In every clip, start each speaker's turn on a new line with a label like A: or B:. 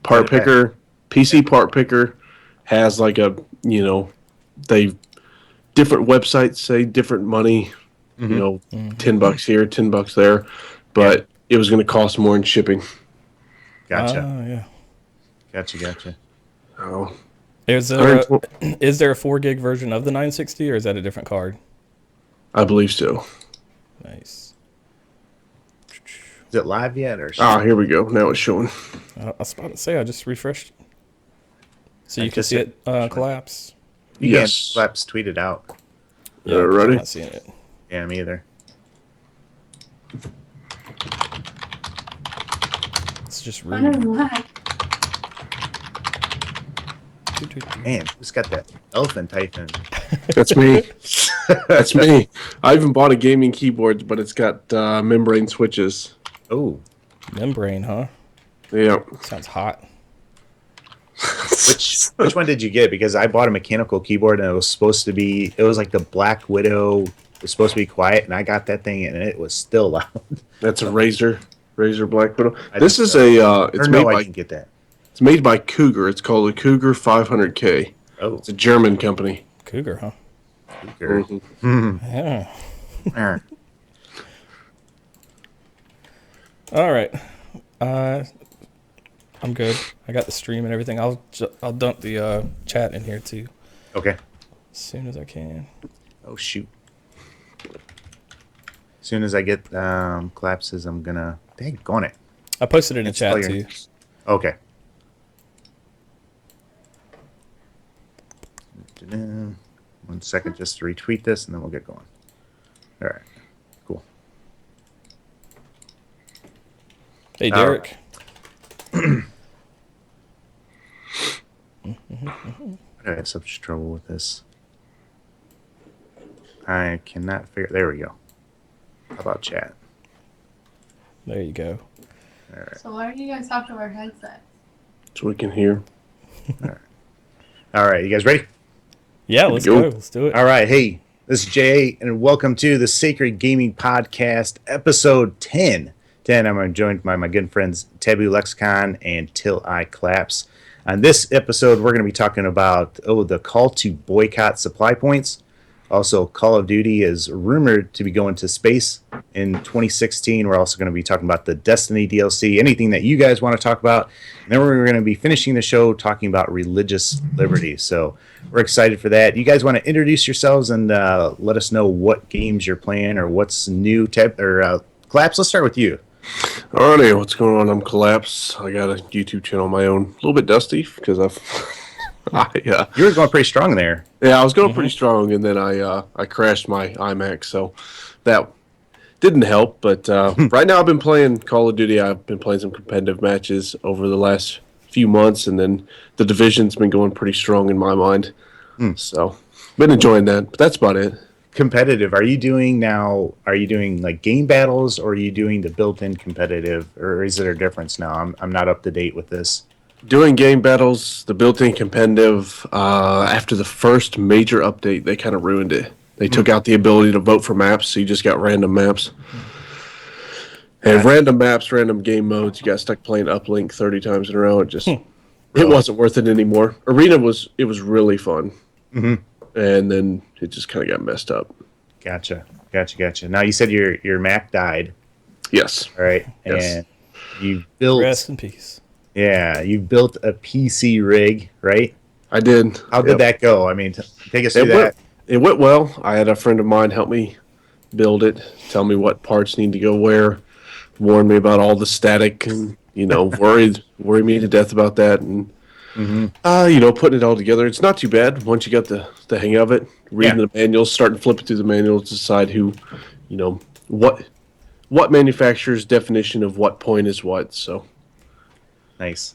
A: Part Picker, PC Part Picker has like a, they different websites say different money, $10 here, $10 there, but it was going to cost more in shipping.
B: Gotcha.
C: Yeah.
B: Gotcha.
A: Oh,
C: Is there a 4 gig version of the 960, or is that a different card?
A: I believe so.
C: Nice.
B: Is it live yet? Or
A: here we go. Now it's showing.
C: I was about to say, I just refreshed. So you can see it collapse.
B: You
A: Yes.
B: can't collapse tweet it out.
C: Yeah,
A: ready?
C: I'm not seeing it.
B: Yeah, me either.
C: It's just
D: I don't
C: rude.
D: know why.
B: Man, who's got that elephant typing?
A: That's me. That's me. I even bought a gaming keyboard, but it's got membrane switches.
B: Oh,
C: Membrane, huh?
A: Yeah.
C: Sounds hot.
B: which one did you get? Because I bought a mechanical keyboard and it was like the Black Widow. It was supposed to be quiet, and I got that thing and it was still loud.
A: That's a Razer Black Widow.
B: I
A: This is a. It's made
B: I
A: by.
B: can get that.
A: It's made by Cougar. It's called a Cougar 500K.
B: Oh,
A: It's a German company.
C: Cougar, huh?
B: Cougar.
C: Yeah. All right. I'm good. I got the stream and everything. I'll dump the chat in here too
B: Okay.
C: as soon as I can.
B: Oh shoot. As soon as I get collapses, I'm gonna. Dang, on it.
C: I posted it in
B: It's
C: chat
B: all
C: too.
B: Okay. One second, just to retweet this, and then we'll get going. All right. Cool.
C: Hey, Derek.
B: I have such trouble with this. I cannot figure. There we go. How about chat?
C: There you go.
B: All right.
D: So why do you guys have to wear headsets?
A: So we can hear.
B: All right. You guys ready?
C: Yeah, let's
A: go.
C: go. Let's do it.
B: All right. Hey, this is Jay, and welcome to the Sakred Gaming Podcast, episode 10. I'm joined by my good friends Taboo Lexicon and Till I Collapse. On this episode, we're going to be talking about the call to boycott supply points. Also, Call of Duty is rumored to be going to space in 2016. We're also going to be talking about the Destiny DLC, anything that you guys want to talk about. And then we're going to be finishing the show talking about religious liberty. So we're excited for that. You guys want to introduce yourselves and let us know what games you're playing or what's new. Collapse, let's start with you.
A: Alrighty, what's going on? I'm Collapse. I got a YouTube channel of my own. A little bit dusty because
B: You were going pretty strong there.
A: Yeah, I was going pretty strong, and then I crashed my iMac, so that didn't help. But right now I've been playing Call of Duty. I've been playing some competitive matches over the last few months, and then the Division's been going pretty strong in my mind. So been enjoying that, but that's about it.
B: Competitive, are you doing like game battles, or are you doing the built-in competitive, or is there a difference now? I'm not up to date with this.
A: Doing game battles, the built-in competitive, after the first major update, they kind of ruined it. They took out the ability to vote for maps, so you just got random maps. And random maps, random game modes, you got stuck playing Uplink 30 times in a row. It wasn't worth it anymore. Arena was really fun. And then it just kind of got messed up.
B: Gotcha. Now you said your Mac died.
A: Yes.
B: All right.
A: Yes.
B: And you built.
C: Rest in peace.
B: Yeah, you built a PC rig, right?
A: I did.
B: How did that go? I mean, take us through that.
A: It went well. I had a friend of mine help me build it, tell me what parts need to go where, warn me about all the static, and worry me to death about that, and putting it all together. It's not too bad once you got the hang of it. Reading the manuals, starting flipping through the manuals, decide who, what manufacturer's definition of what point is what. So.
B: Nice.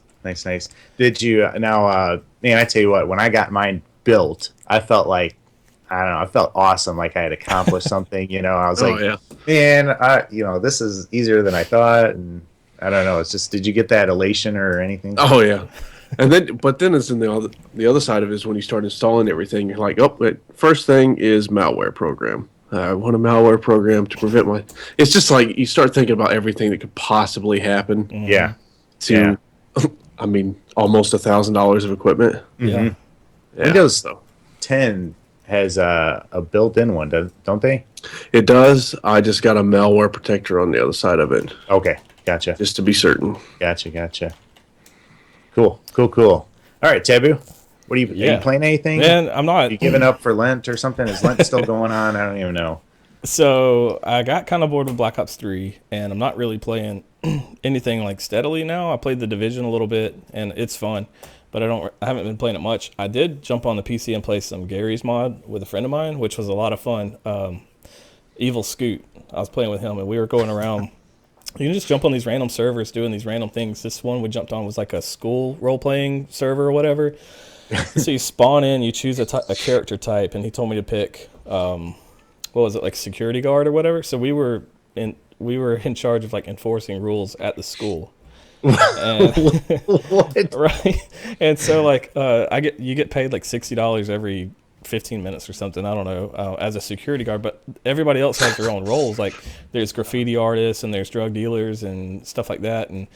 B: Did you now? Man, I tell you what. When I got mine built, I felt like I felt awesome, like I had accomplished something. I was man, this is easier than I thought, and I don't know. It's just, did you get that elation or anything?
A: Oh yeah, but then it's in the other side of it is when you start installing everything. You're like, first thing is malware program. I want a malware program to prevent my. It's just like you start thinking about everything that could possibly happen.
B: Yeah.
A: I mean, almost $1,000 of equipment.
C: Yeah.
A: Yeah,
B: Windows
A: so
B: 10 has a built-in one, don't they?
A: it does. I just got a malware protector on the other side of it,
B: Okay, gotcha,
A: just to be certain.
B: gotcha. Cool. All right, Taboo, what are you
C: Yeah.
B: playing anything?
C: Man, I'm not.
B: You giving up for Lent or something? Is Lent still going on? I don't even know.
C: So I got kind of bored with Black Ops 3, and I'm not really playing anything like steadily now. I played the Division a little bit, and it's fun, but I haven't been playing it much. I did jump on the PC and play some Gary's mod with a friend of mine, which was a lot of fun. Evil Scoot. I was playing with him, and we were going around. You can just jump on these random servers doing these random things. This one we jumped on was like a school role-playing server or whatever. So you spawn in, you choose a character type, and he told me to pick, what was it, like security guard or whatever. So we were in charge of like enforcing rules at the school. And,
B: What?
C: right? And so like you get paid like $60 every 15 minutes or something, I don't know, as a security guard, but everybody else has their own roles. Like there's graffiti artists and there's drug dealers and stuff like that. And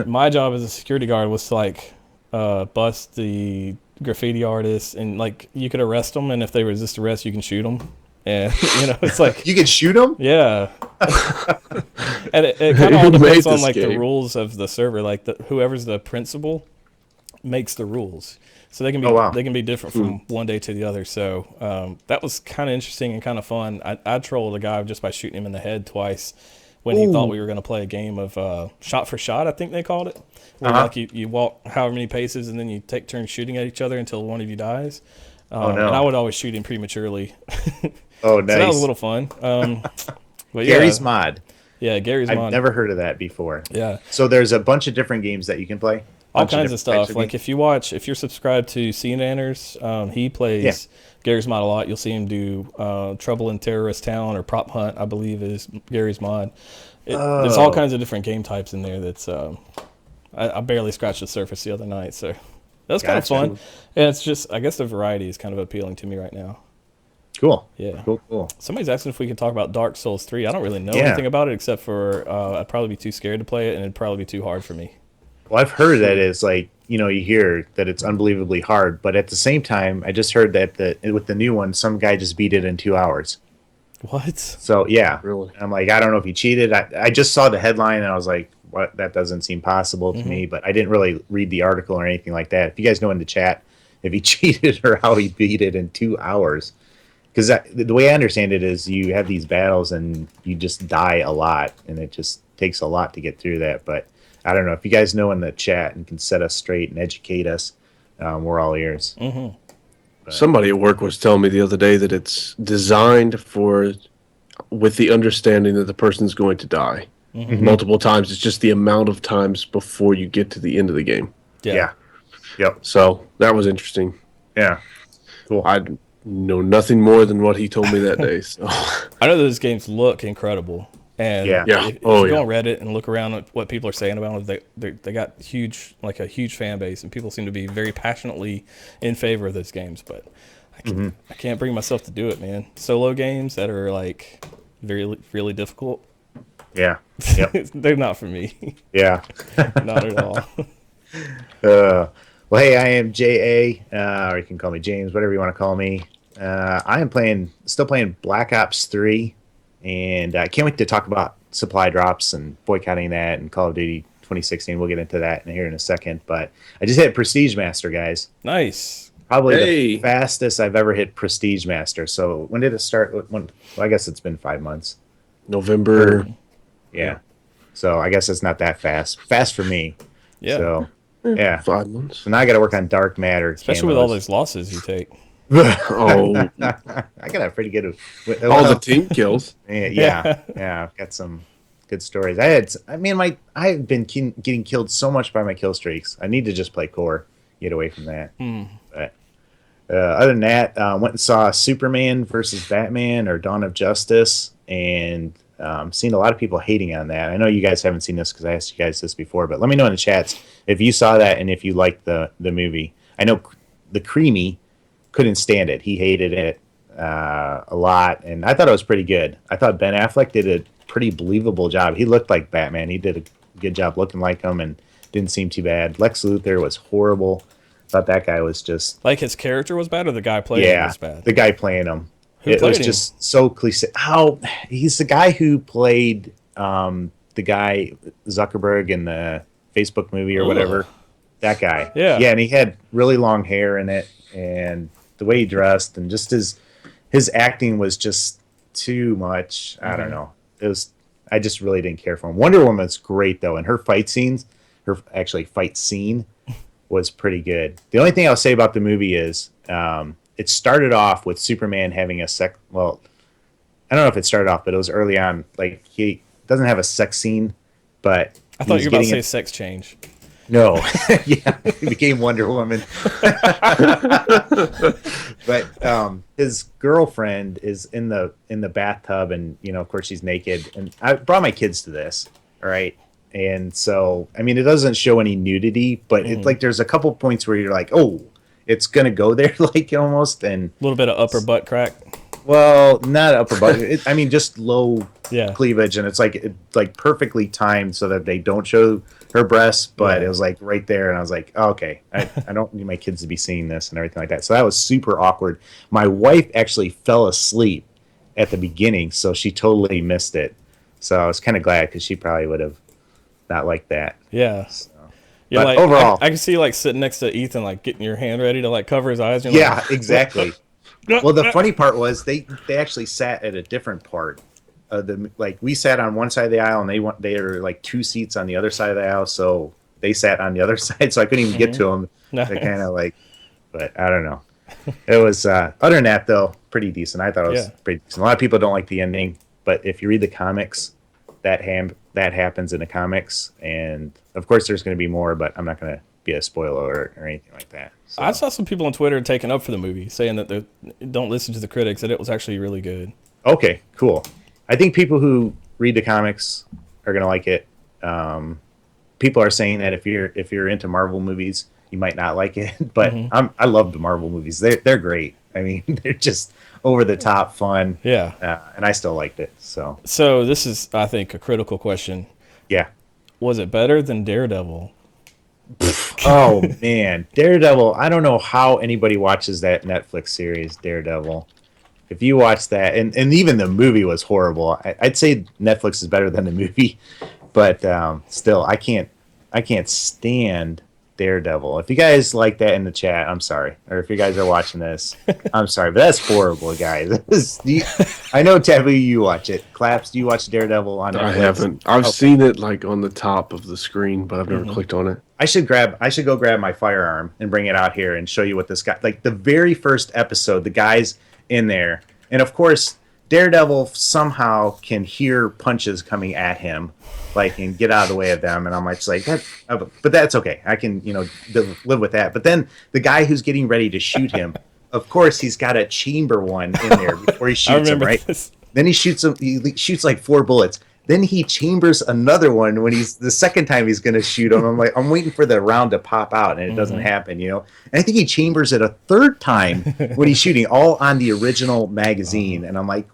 C: my job as a security guard was to like bust the graffiti artists, and like you could arrest them, and if they resist arrest, you can shoot them. And it's like
B: You can shoot them?
C: yeah. And it kind of all
A: Who made
C: depends on
A: this
C: like the
A: game?
C: rules of the server. Like whoever's the principal makes the rules, so they can be
B: Oh, wow.
C: they can be different from one day to the other. So that was kind of interesting and kind of fun. I trolled a guy just by shooting him in the head twice when he thought we were going to play a game of shot for shot, I think they called it, where like you walk however many paces and then you take turns shooting at each other until one of you dies.
B: Oh, no.
C: And I would always shoot him prematurely.
B: Oh,
C: So that was
B: nice.
C: a little fun. But
B: Gary's
C: yeah,
B: mod.
C: yeah, Gary's
B: I've
C: mod.
B: never heard of that before.
C: Yeah,
B: So there's a bunch of different games that you can play.
C: all
B: Bunch
C: kinds of
B: different types
C: stuff. Like
B: games?
C: if you're subscribed to CNanners, he plays Gary's mod a lot. You'll see him do Trouble in Terrorist Town or Prop Hunt, I believe is Gary's mod. There's all kinds of different game types in there. That's I barely scratched the surface the other night, so that was kind of
B: Gotcha.
C: fun. And it's just, I guess the variety is kind of appealing to me right now.
B: Cool.
C: Yeah.
B: Cool.
C: Somebody's asking if we could talk about Dark Souls 3. I don't really know
B: Yeah.
C: anything about it except for I'd probably be too scared to play it, and it'd probably be too hard for me.
B: Well, I've heard that it's like, you hear that it's unbelievably hard, but at the same time, I just heard that with the new one, some guy just beat it in 2 hours.
C: What?
B: So yeah,
A: Really?
B: I'm like, I don't know if he cheated. I just saw the headline and I was like, what? That doesn't seem possible to me. But I didn't really read the article or anything like that. If you guys know in the chat if he cheated or how he beat it in 2 hours, because the way I understand it is you have these battles and you just die a lot, and it just takes a lot to get through that. But I don't know if you guys know in the chat and can set us straight and educate us. We're all ears.
A: Somebody at work was telling me the other day that it's designed with the understanding that the person's going to die multiple times. It's just the amount of times before you get to the end of the game.
B: Yeah. Yep.
A: So that was interesting.
B: Yeah. Cool.
A: I know nothing more than what he told me that day. So
C: I know those games look incredible. And
B: Yeah.
A: Yeah.
C: if
A: Oh,
C: you go
A: yeah.
C: on Reddit and look around at what people are saying about it, they got a huge fan base, and people seem to be very passionately in favor of those games. But I can't bring myself to do it, man. Solo games that are like very really difficult,
B: Yeah. Yep.
C: they're not for me.
B: Yeah.
C: Not at all.
B: Well, hey, I am JA, or you can call me James, whatever you want to call me. I am still playing Black Ops 3, and I can't wait to talk about supply drops and boycotting that and Call of Duty 2016. We'll get into that here in a second, but I just hit Prestige Master, guys.
C: Nice.
B: Probably
A: Hey.
B: the fastest I've ever hit Prestige Master. So when did it start? Well, I guess it's been 5 months.
A: November.
B: Yeah. So I guess it's not that fast. Fast for me.
C: Yeah.
B: So, yeah.
A: 5 months.
B: So now I got to work on Dark Matter.
C: Especially with all
B: camos.
C: those losses you take.
A: Oh,
B: I got a pretty good.
A: all the team kills.
B: Yeah. I've got some good stories. I've been getting killed so much by my kill streaks. I need to just play core, get away from that. But other than that, went and saw Superman versus Batman or Dawn of Justice, and seen a lot of people hating on that. I know you guys haven't seen this because I asked you guys this before, but let me know in the chats if you saw that and if you liked the movie. I know the Creamy couldn't stand it. He hated it a lot, and I thought it was pretty good. I thought Ben Affleck did a pretty believable job. He looked like Batman. He did a good job looking like him, and didn't seem too bad. Lex Luthor was horrible. Thought that guy was just
C: Like his character was bad, or the guy playing him was bad.
B: the guy playing him.
C: Who
B: It
C: played
B: was
C: him?
B: just so cliche. How he's the guy who played the guy Zuckerberg in the Facebook movie or whatever. That guy.
C: Yeah.
B: Yeah, and he had really long hair in it, and the way he dressed, and just his acting was just too much. I don't know. It was. I just really didn't care for him. Wonder Woman's great though, and her fight scene was pretty good. The only thing I'll say about the movie is it started off with Superman having well, I don't know if it started off, but it was early on. Like, he doesn't have a sex scene, but
C: I thought you were about to say sex change.
B: No, yeah, he became Wonder Woman. But his girlfriend is in the bathtub, and of course she's naked. And I brought my kids to this, all right. And so, I mean, it doesn't show any nudity, but it's like there's a couple points where you're like, oh, it's gonna go there, like almost, and
C: A little bit of upper butt crack.
B: well, not upper body. I mean, just low
C: Yeah.
B: cleavage, and it's like perfectly timed so that they don't show her breasts, but it was like right there, and I was like, oh, okay, I don't need my kids to be seeing this and everything like that. So that was super awkward. My wife actually fell asleep at the beginning, so she totally missed it. So I was kind of glad because she probably would have not liked that.
C: Yeah.
B: So.
C: Yeah,
B: But
C: like
B: overall,
C: I can see like sitting next to Ethan, like getting your hand ready to like cover his eyes. And you're
B: yeah,
C: like,
B: exactly. Well, the funny part was they actually sat at a different part of the, like, we sat on one side of the aisle, and they were like 2 seats on the other side of the aisle, so they sat on the other side, so I couldn't even get to them.
C: Nice.
B: They kind of like, but I don't know. It was other than that though, pretty decent. I thought it was pretty decent. A lot of people don't like the ending, but if you read the comics, that happens in the comics, and of course there's going to be more, but I'm not going to be a spoiler or anything like that. So.
C: I saw some people on Twitter taking up for the movie, saying that they don't listen to the critics, that it was actually really good.
B: Okay, cool. I think people who read the comics are gonna like it. People are saying that if you're into Marvel movies, you might not like it, but I love the Marvel movies. They're great. I mean, they're just over the top fun.
C: Yeah.
B: And I still liked it. So
C: This is, I think, a critical question.
B: yeah.
C: Was it better than Daredevil?
B: Oh man, Daredevil. I don't know how anybody watches that Netflix series, Daredevil. If you watch that, and even the movie was horrible. I'd say Netflix is better than the movie, but still, I can't stand Daredevil. If you guys like that in the chat, I'm sorry. Or if you guys are watching this, I'm sorry, but that's horrible, guys. I know, Taboo, you watch it. Claps, do you watch Daredevil on Netflix?
A: I haven't. I've seen it like on the top of the screen, but I've never clicked on it.
B: I should go grab my firearm and bring it out here and show you what this guy, like the very first episode, the guy's in there, and of course Daredevil somehow can hear punches coming at him, like, and get out of the way of them, and I'm just like that, but that's okay. I can live with that. But then the guy who's getting ready to shoot him, of course he's got a chamber one in there before he shoots him, right?
C: This.
B: Then he shoots him. He shoots like 4 bullets. Then he chambers another one when he's the second time he's going to shoot him. I'm like, I'm waiting for the round to pop out, and it doesn't happen, And I think he chambers it a third time when he's shooting, all on the original magazine. And I'm like,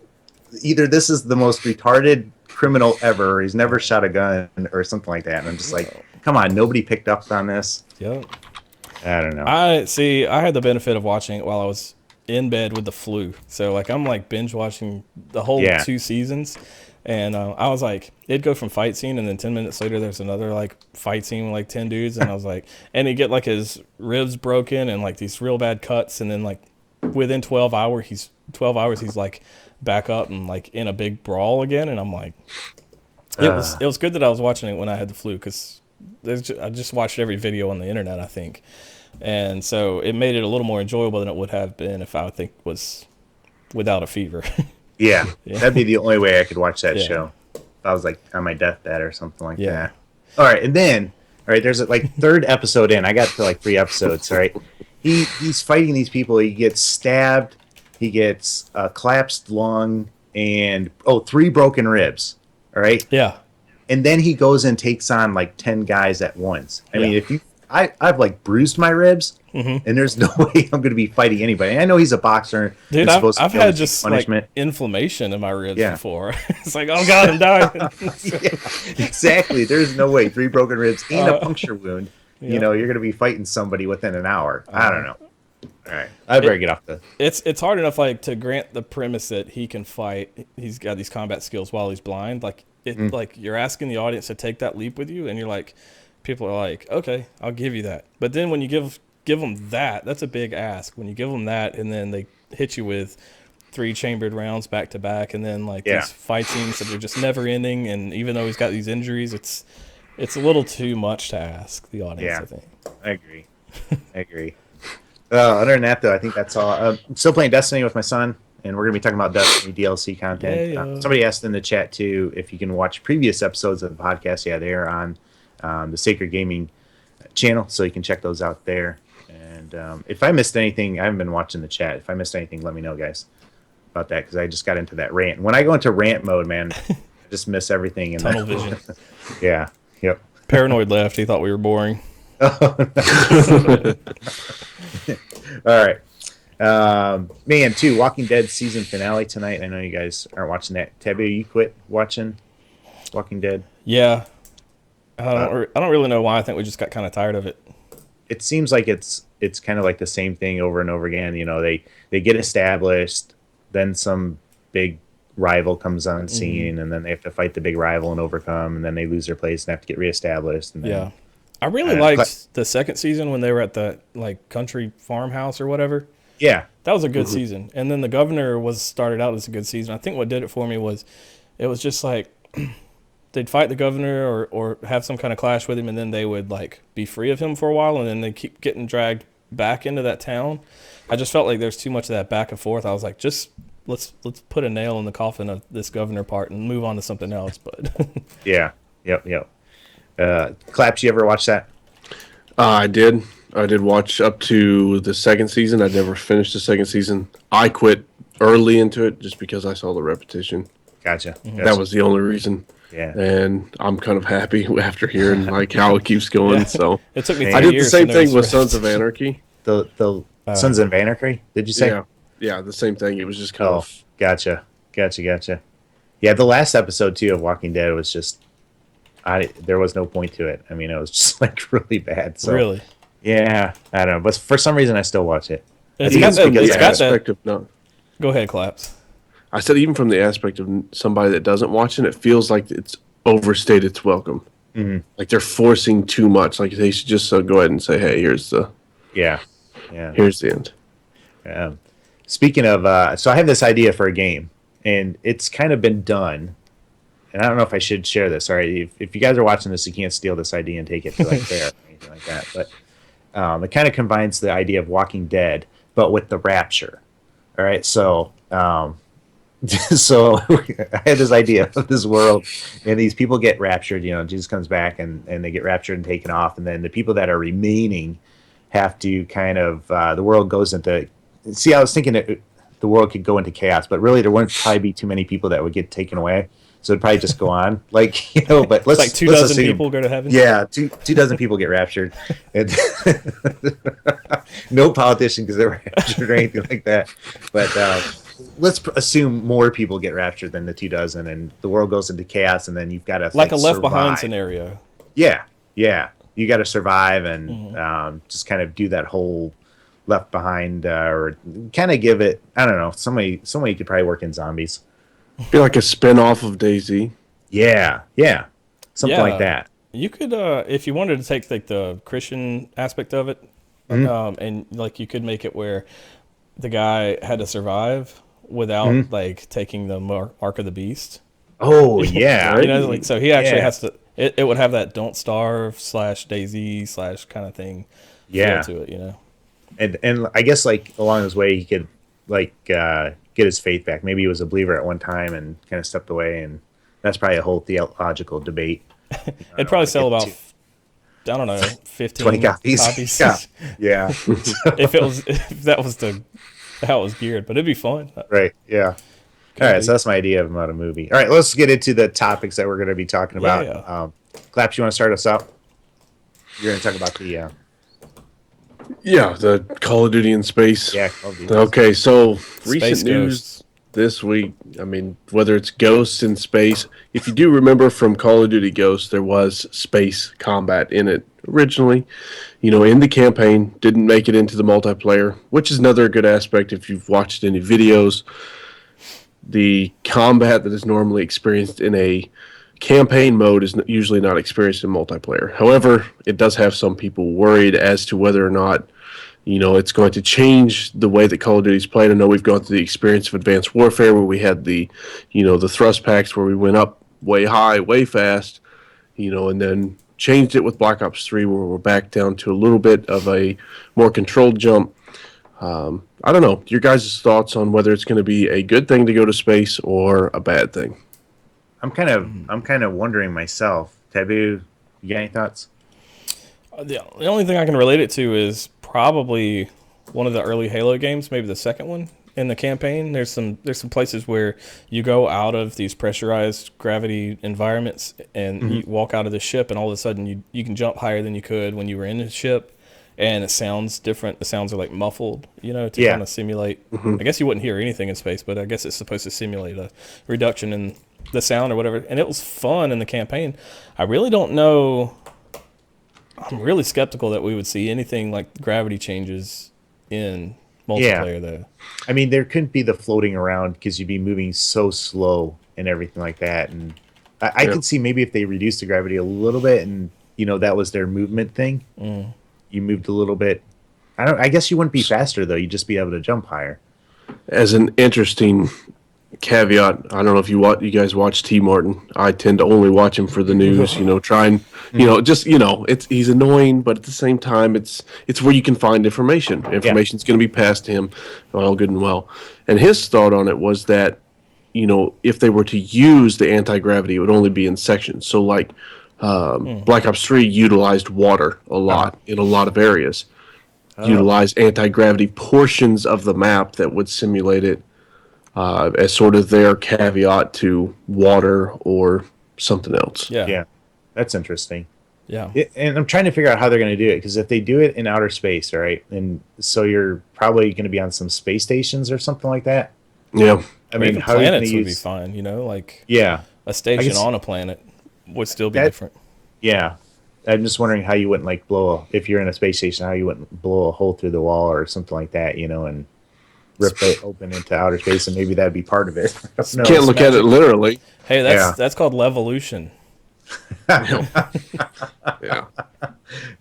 B: either this is the most retarded criminal ever, or he's never shot a gun, or something like that. And I'm just like, come on, nobody picked up on this.
C: Yep.
B: I don't know.
C: I had the benefit of watching it while I was in bed with the flu. So like I'm like binge watching the whole 2 seasons. And I was like, it'd go from fight scene, and then 10 minutes later, there's another like fight scene with like 10 dudes, and I was like, and he'd get like his ribs broken and like these real bad cuts, and then like within 12 hours, he's like back up and like in a big brawl again, and I'm like, it was good that I was watching it when I had the flu, because I just watched every video on the internet, I think, and so it made it a little more enjoyable than it would have been if I think was without a fever.
B: Yeah, that'd be the only way I could watch that show. If I was like on my deathbed or something like that. All right, and then there's a like third episode in. I got to like 3 episodes. All right, he's fighting these people. He gets stabbed. He gets a collapsed lung and 3 broken ribs. All right.
C: Yeah.
B: And then he goes and takes on like 10 guys at once. I mean, I've like bruised my ribs, and there's no way I'm going to be fighting anybody. I know he's a boxer.
C: Dude,
B: It's supposed to
C: I've
B: be able
C: had
B: to
C: just
B: take punishment.
C: like inflammation in my ribs
B: Yeah.
C: before. It's like, oh god, I'm dying.
B: Yeah, exactly. There's no way 3 broken ribs and a puncture wound. You
C: Yep.
B: know, you're going to be fighting somebody within an hour. I don't know. All right, I better get off the.
C: It's hard enough like to grant the premise that he can fight. He's got these combat skills while he's blind. Like like you're asking the audience to take that leap with you, and you're like, people are like, okay, I'll give you that. But then when you give them that's a big ask. When you give them that, and then they hit you with 3 chambered rounds back to back, and then like these fight scenes that are just never ending. And even though he's got these injuries, it's a little too much to ask the audience. I think.
B: I agree. I agree. Other than that, though, I think that's all. I'm still playing Destiny with my son, and we're going to be talking about Destiny DLC content.
C: Yeah.
B: Somebody asked in the chat, too, if you can watch previous episodes of the podcast. Yeah, they're on the Sakred Gaming channel, so you can check those out there. And if I missed anything, I haven't been watching the chat. If I missed anything, let me know, guys, about that, because I just got into that rant. When I go into rant mode, man, I just miss everything. In
C: Tunnel
B: that.
C: vision.
B: Yeah, yep.
C: Paranoid left. He thought we were boring.
B: All right. Man, too, Walking Dead season finale tonight. I know you guys aren't watching that. Tabby, you quit watching Walking Dead?
C: Yeah. I don't really know why. I think we just got kind of tired of it.
B: It seems like it's kind of like the same thing over and over again. You know, they get established, then some big rival comes on scene, and then they have to fight the big rival and overcome, and then they lose their place and have to get reestablished. And then,
C: Yeah. I really liked the second season when they were at the like country farmhouse or whatever.
B: Yeah.
C: That was a good season. And then the Governor started out as a good season. I think what did it for me was it was just like they'd fight the Governor or have some kind of clash with him, and then they would like be free of him for a while, and then they keep getting dragged back into that town. I just felt like there's too much of that back and forth. I was like, just let's put a nail in the coffin of this Governor part and move on to something else. But
B: Yeah. Yep. Claps, you ever watch that?
A: I did. I did watch up to the second season. I never finished the second season. I quit early into it just because I saw the repetition.
B: Gotcha.
A: That was the only reason.
B: Yeah.
A: And I'm kind of happy after hearing like how it keeps going.
C: Yeah.
A: So
C: it took me 3
A: I did the
C: years
A: same
C: to
A: thing
C: notice
A: with
C: the
A: Sons of Anarchy.
B: The Sons of Anarchy, did you say?
A: Yeah, the same thing. It was just kind of
B: Gotcha. Yeah, the last episode too of Walking Dead was just, there was no point to it. I mean, it was just like really bad. So
C: Really?
B: yeah, I don't know, but for some reason I still watch it.
C: It's
B: think
C: got
B: it's
C: that,
B: because
C: it's
A: the
C: got that.
A: aspect of no.
C: Go ahead, Claps.
A: I said even from the aspect of somebody that doesn't watch it, it feels like it's overstayed its welcome.
B: Mm-hmm.
A: Like they're forcing too much. Like they should just go ahead and say, "Hey, here's the here's the end."
B: Speaking of, so I have this idea for a game, and it's kind of been done. And I don't know if I should share this. All right, if you guys are watching this, you can't steal this idea and take it to like fair or anything like that. But it kind of combines the idea of Walking Dead, but with the Rapture. All right, so so I had this idea of this world, and these people get raptured. You know, Jesus comes back, and they get raptured and taken off, and then the people that are remaining have to kind of the world goes into. See, I was thinking that the world could go into chaos, but really there wouldn't probably be too many people that would get taken away. So it'd probably just go on, like, you know. But let's
C: Like 2
B: let's
C: dozen
B: assume,
C: people go to heaven.
B: Yeah, two dozen people get raptured, and no politician because they're raptured or anything like that. But let's assume more people get raptured than the 2 dozen, and the world goes into chaos, and then you've got to
C: Like a Left Behind
B: survive.
C: scenario.
B: Yeah, you got to survive and just kind of do that whole Left Behind, or kind of give it. I don't know. Somebody could probably work in zombies.
A: Be like a spin-off of DayZ.
B: Yeah, something like that.
C: You could, if you wanted to take like the Christian aspect of it, and like you could make it where the guy had to survive without like taking the mark of the beast.
B: Oh yeah,
C: You know, like so he actually
B: Yeah.
C: has to. It would have that "Don't Starve" /DayZ / kind of thing.
B: Yeah.
C: feel to it, you know.
B: And I guess like along his way he could like get his faith back. Maybe he was a believer at one time and kind of stepped away, and that's probably a whole theological debate.
C: It'd probably sell about,
B: to-
C: I don't know, 15
B: 20 copies. Yeah.
C: if that was how it was geared, but it'd be fun.
B: Right. Yeah. All right. So that's my idea about a movie. All right. Let's get into the topics that we're going to be talking about.
C: Yeah.
B: Claps, you want to start us out? You're going to talk about the
A: Yeah, the Call of Duty in space.
B: Yeah, Call of Duty.
A: Okay, so
C: Space
A: recent
C: Ghosts.
A: news this week. I mean, whether it's ghosts in space, if you do remember from Call of Duty Ghosts, there was space combat in it originally. In the campaign, didn't make it into the multiplayer, which is another good aspect if you've watched any videos. The combat that is normally experienced in a campaign mode is usually not experienced in multiplayer. However, it does have some people worried as to whether or not it's going to change the way that Call of Duty is played. I know we've gone through the experience of Advanced Warfare where we had the thrust packs where we went up way high, way fast, and then changed it with Black Ops 3 where we're back down to a little bit of a more controlled jump. I don't know. Your guys' thoughts on whether it's going to be a good thing to go to space or a bad thing?
B: I'm kind of wondering myself. Taboo, you got any thoughts?
C: The only thing I can relate it to is probably one of the early Halo games, maybe the second one in the campaign. There's some places where you go out of these pressurized gravity environments and you walk out of the ship, and all of a sudden you can jump higher than you could when you were in the ship. And it sounds different. The sounds are like muffled, to
B: Yeah.
C: kind of simulate. I guess you wouldn't hear anything in space, but I guess it's supposed to simulate a reduction in the sound or whatever. And it was fun in the campaign. I really don't know. I'm really skeptical that we would see anything like gravity changes in multiplayer, though.
B: I mean, there couldn't be the floating around because you'd be moving so slow and everything like that. And I
A: Yeah.
B: could see maybe if they reduced the gravity a little bit and, that was their movement thing. You moved a little bit. I guess you wouldn't be faster, though. You'd just be able to jump higher.
A: As an interesting caveat, I don't know if you guys watch T Martin. I tend to only watch him for the news. He's annoying, but at the same time, it's where you can find information. Information's going to be passed to him, all good and well. And his thought on it was that if they were to use the anti gravity, it would only be in sections. So like Black Ops 3 utilized water a lot in a lot of areas. Utilize anti gravity portions of the map that would simulate it as sort of their caveat to water or something else.
C: Yeah.
B: Yeah, that's interesting.
C: Yeah.
B: And I'm trying to figure out how they're going to do it because if they do it in outer space, all right, and so you're probably going to be on some space stations or something like that.
A: Yeah.
B: I mean,
C: Even
B: how are you going
C: planets
B: to
C: would be
B: use?
C: fine, like
B: Yeah,
C: a station
B: guess-
C: on a planet would still be
B: That-
C: different.
B: yeah. I'm just wondering how you wouldn't like if you're in a space station, how you wouldn't blow a hole through the wall or something like that, and rip it open into outer space, and maybe that'd be part of it. I don't know.
A: Can't look at it literally.
C: Hey,
B: Yeah.
C: that's called levolution.
A: Yeah.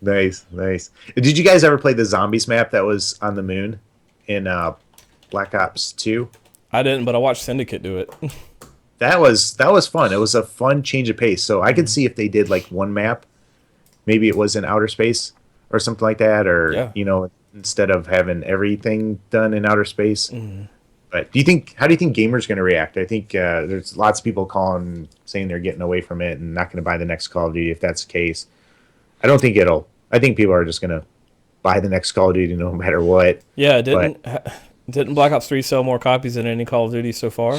B: Nice. Did you guys ever play the zombies map that was on the moon in Black Ops 2?
C: I didn't, but I watched Syndicate do it.
B: That was fun. It was a fun change of pace. So I could see if they did like one map, maybe it was in outer space or something like that, or
C: Yeah.
B: instead of having everything done in outer space.
C: Mm-hmm.
B: But how do you think gamers going to react? I think there's lots of people saying they're getting away from it and not going to buy the next Call of Duty if that's the case. I don't think it'll. I think people are just going to buy the next Call of Duty no matter what.
C: Yeah, didn't Black Ops 3 sell more copies than any Call of Duty so far?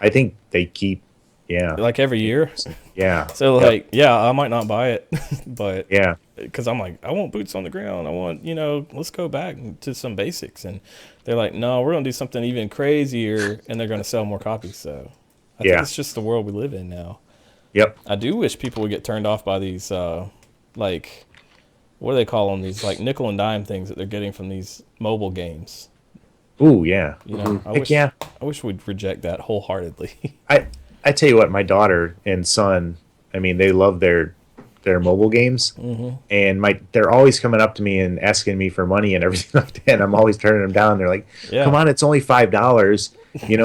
B: I think they keep,
C: Like every year?
B: yeah.
C: So,
B: Yep.
C: I might not buy it, but
B: Yeah.
C: because I'm like, I want boots on the ground. I want, let's go back to some basics. And they're like, no, we're going to do something even crazier, and they're going to sell more copies. So I think it's just the world we live in now.
B: Yep.
C: I do wish people would get turned off by these, what do they call them? These, nickel and dime things that they're getting from these mobile games.
B: Ooh, yeah.
C: I wish we'd reject that wholeheartedly.
B: I tell you what, my daughter and son, I mean, they love their mobile games, and they're always coming up to me and asking me for money and everything like that. And I'm always turning them down. They're like,
C: Yeah.
B: "Come on, it's only $5." And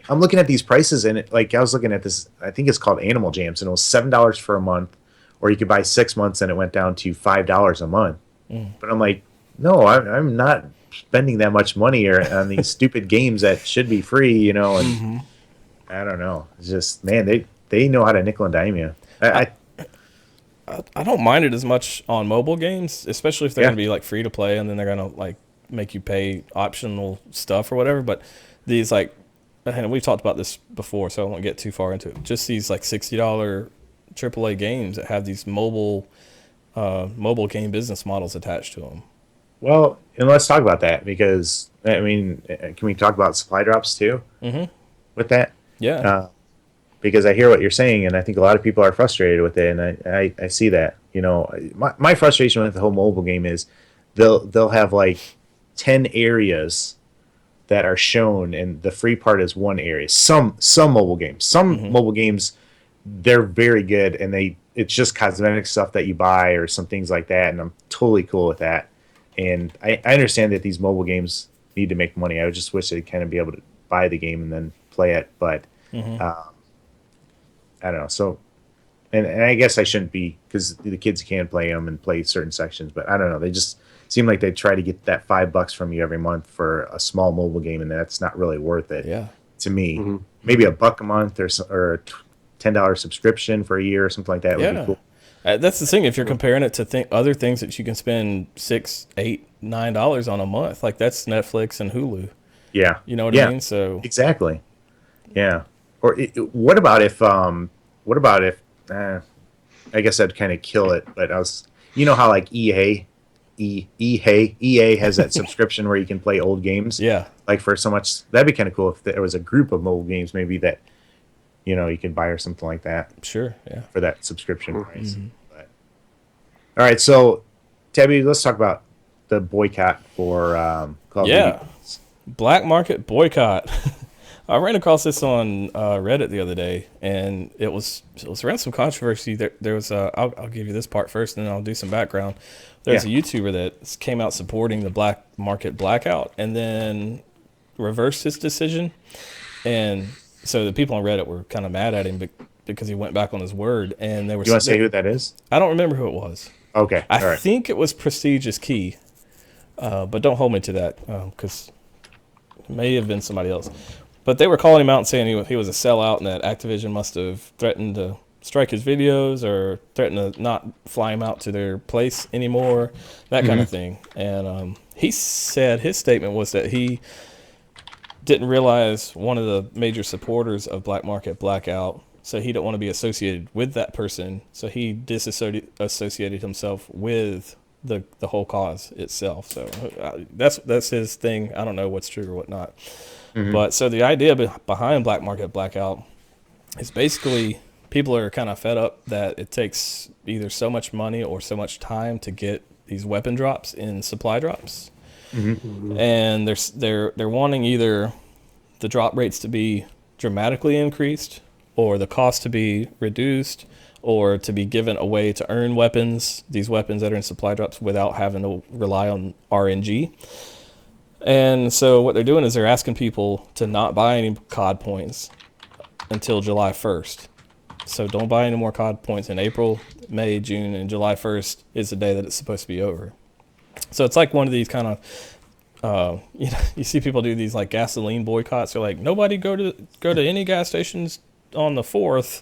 B: I'm looking at these prices, and I was looking at this. I think it's called Animal Jams, and it was $7 for a month, or you could buy 6 months, and it went down to $5 a month. But I'm like, no, I'm not spending that much money on these stupid games that should be free, and I don't know. It's just, man, they know how to nickel and dime you.
C: I don't mind it as much on mobile games, especially if they're going to be free to play, and then they're going to make you pay optional stuff or whatever. But these and we've talked about this before, so I won't get too far into it. Just these $60 AAA games that have these mobile game business models attached to them,
B: Well, and let's talk about that because I mean, can we talk about supply drops too with that?
C: Yeah.
B: Because I hear what you're saying, and I think a lot of people are frustrated with it, and I see that. You know, my frustration with the whole mobile game is they'll have like 10 areas that are shown, and the free part is one area. Some mobile games, mobile games, they're very good, and it's just cosmetic stuff that you buy or some things like that, and I'm totally cool with that. And I understand that these mobile games need to make money. I would just wish they'd kind of be able to buy the game and then play it, but I don't know. So, and I guess I shouldn't be because the kids can play them and play certain sections, but I don't know. They just seem like they try to get that $5 from you every month for a small mobile game, and that's not really worth it.
C: Yeah.
B: To me, maybe $1 a month or a $10 subscription for a year or something like that would be cool.
C: That's the thing. If you're comparing it to other things that you can spend $6, $8, $9 on a month, like that's Netflix and Hulu.
B: Yeah,
C: You know what I mean? So
B: exactly. Yeah. Or what about if I guess I'd kind of kill it, but you know how like EA has that subscription where you can play old games.
C: Yeah.
B: Like for so much, that'd be kind of cool if there was a group of mobile games maybe that, you know, you can buy or something like that.
C: Sure. Yeah.
B: For that subscription price. But, all right, so Tabby, let's talk about the boycott for Call of Duty.
C: Black market boycott. I ran across this on Reddit the other day, and it was around some controversy. There was I'll give you this part first, and then I'll do some background. There's a YouTuber that came out supporting the black market blackout, and then reversed his decision. And so the people on Reddit were kind of mad at him because he went back on his word. And they were.
B: You want to say who that is?
C: I don't remember who it was.
B: Okay,
C: I think it was Prestigious Key, but don't hold me to that because it may have been somebody else. But they were calling him out and saying he was a sellout and that Activision must have threatened to strike his videos or threatened to not fly him out to their place anymore, that kind of thing. And he said his statement was that he didn't realize one of the major supporters of Black Market Blackout, so he didn't want to be associated with that person, so he disassociated himself with the whole cause itself. So that's his thing. I don't know what's true or what not. But so the idea behind Black Market Blackout is basically people are kind of fed up that it takes either so much money or so much time to get these weapon drops in supply drops. And they're wanting either the drop rates to be dramatically increased or the cost to be reduced or to be given a way to earn weapons, these weapons that are in supply drops, without having to rely on RNG. And so what they're doing is they're asking people to not buy any COD points until July 1st. So don't buy any more COD points in April, May, June, and July 1st is the day that it's supposed to be over. So it's like one of these kind of, you see people do these like gasoline boycotts. They're like, nobody go to any gas stations on the 4th.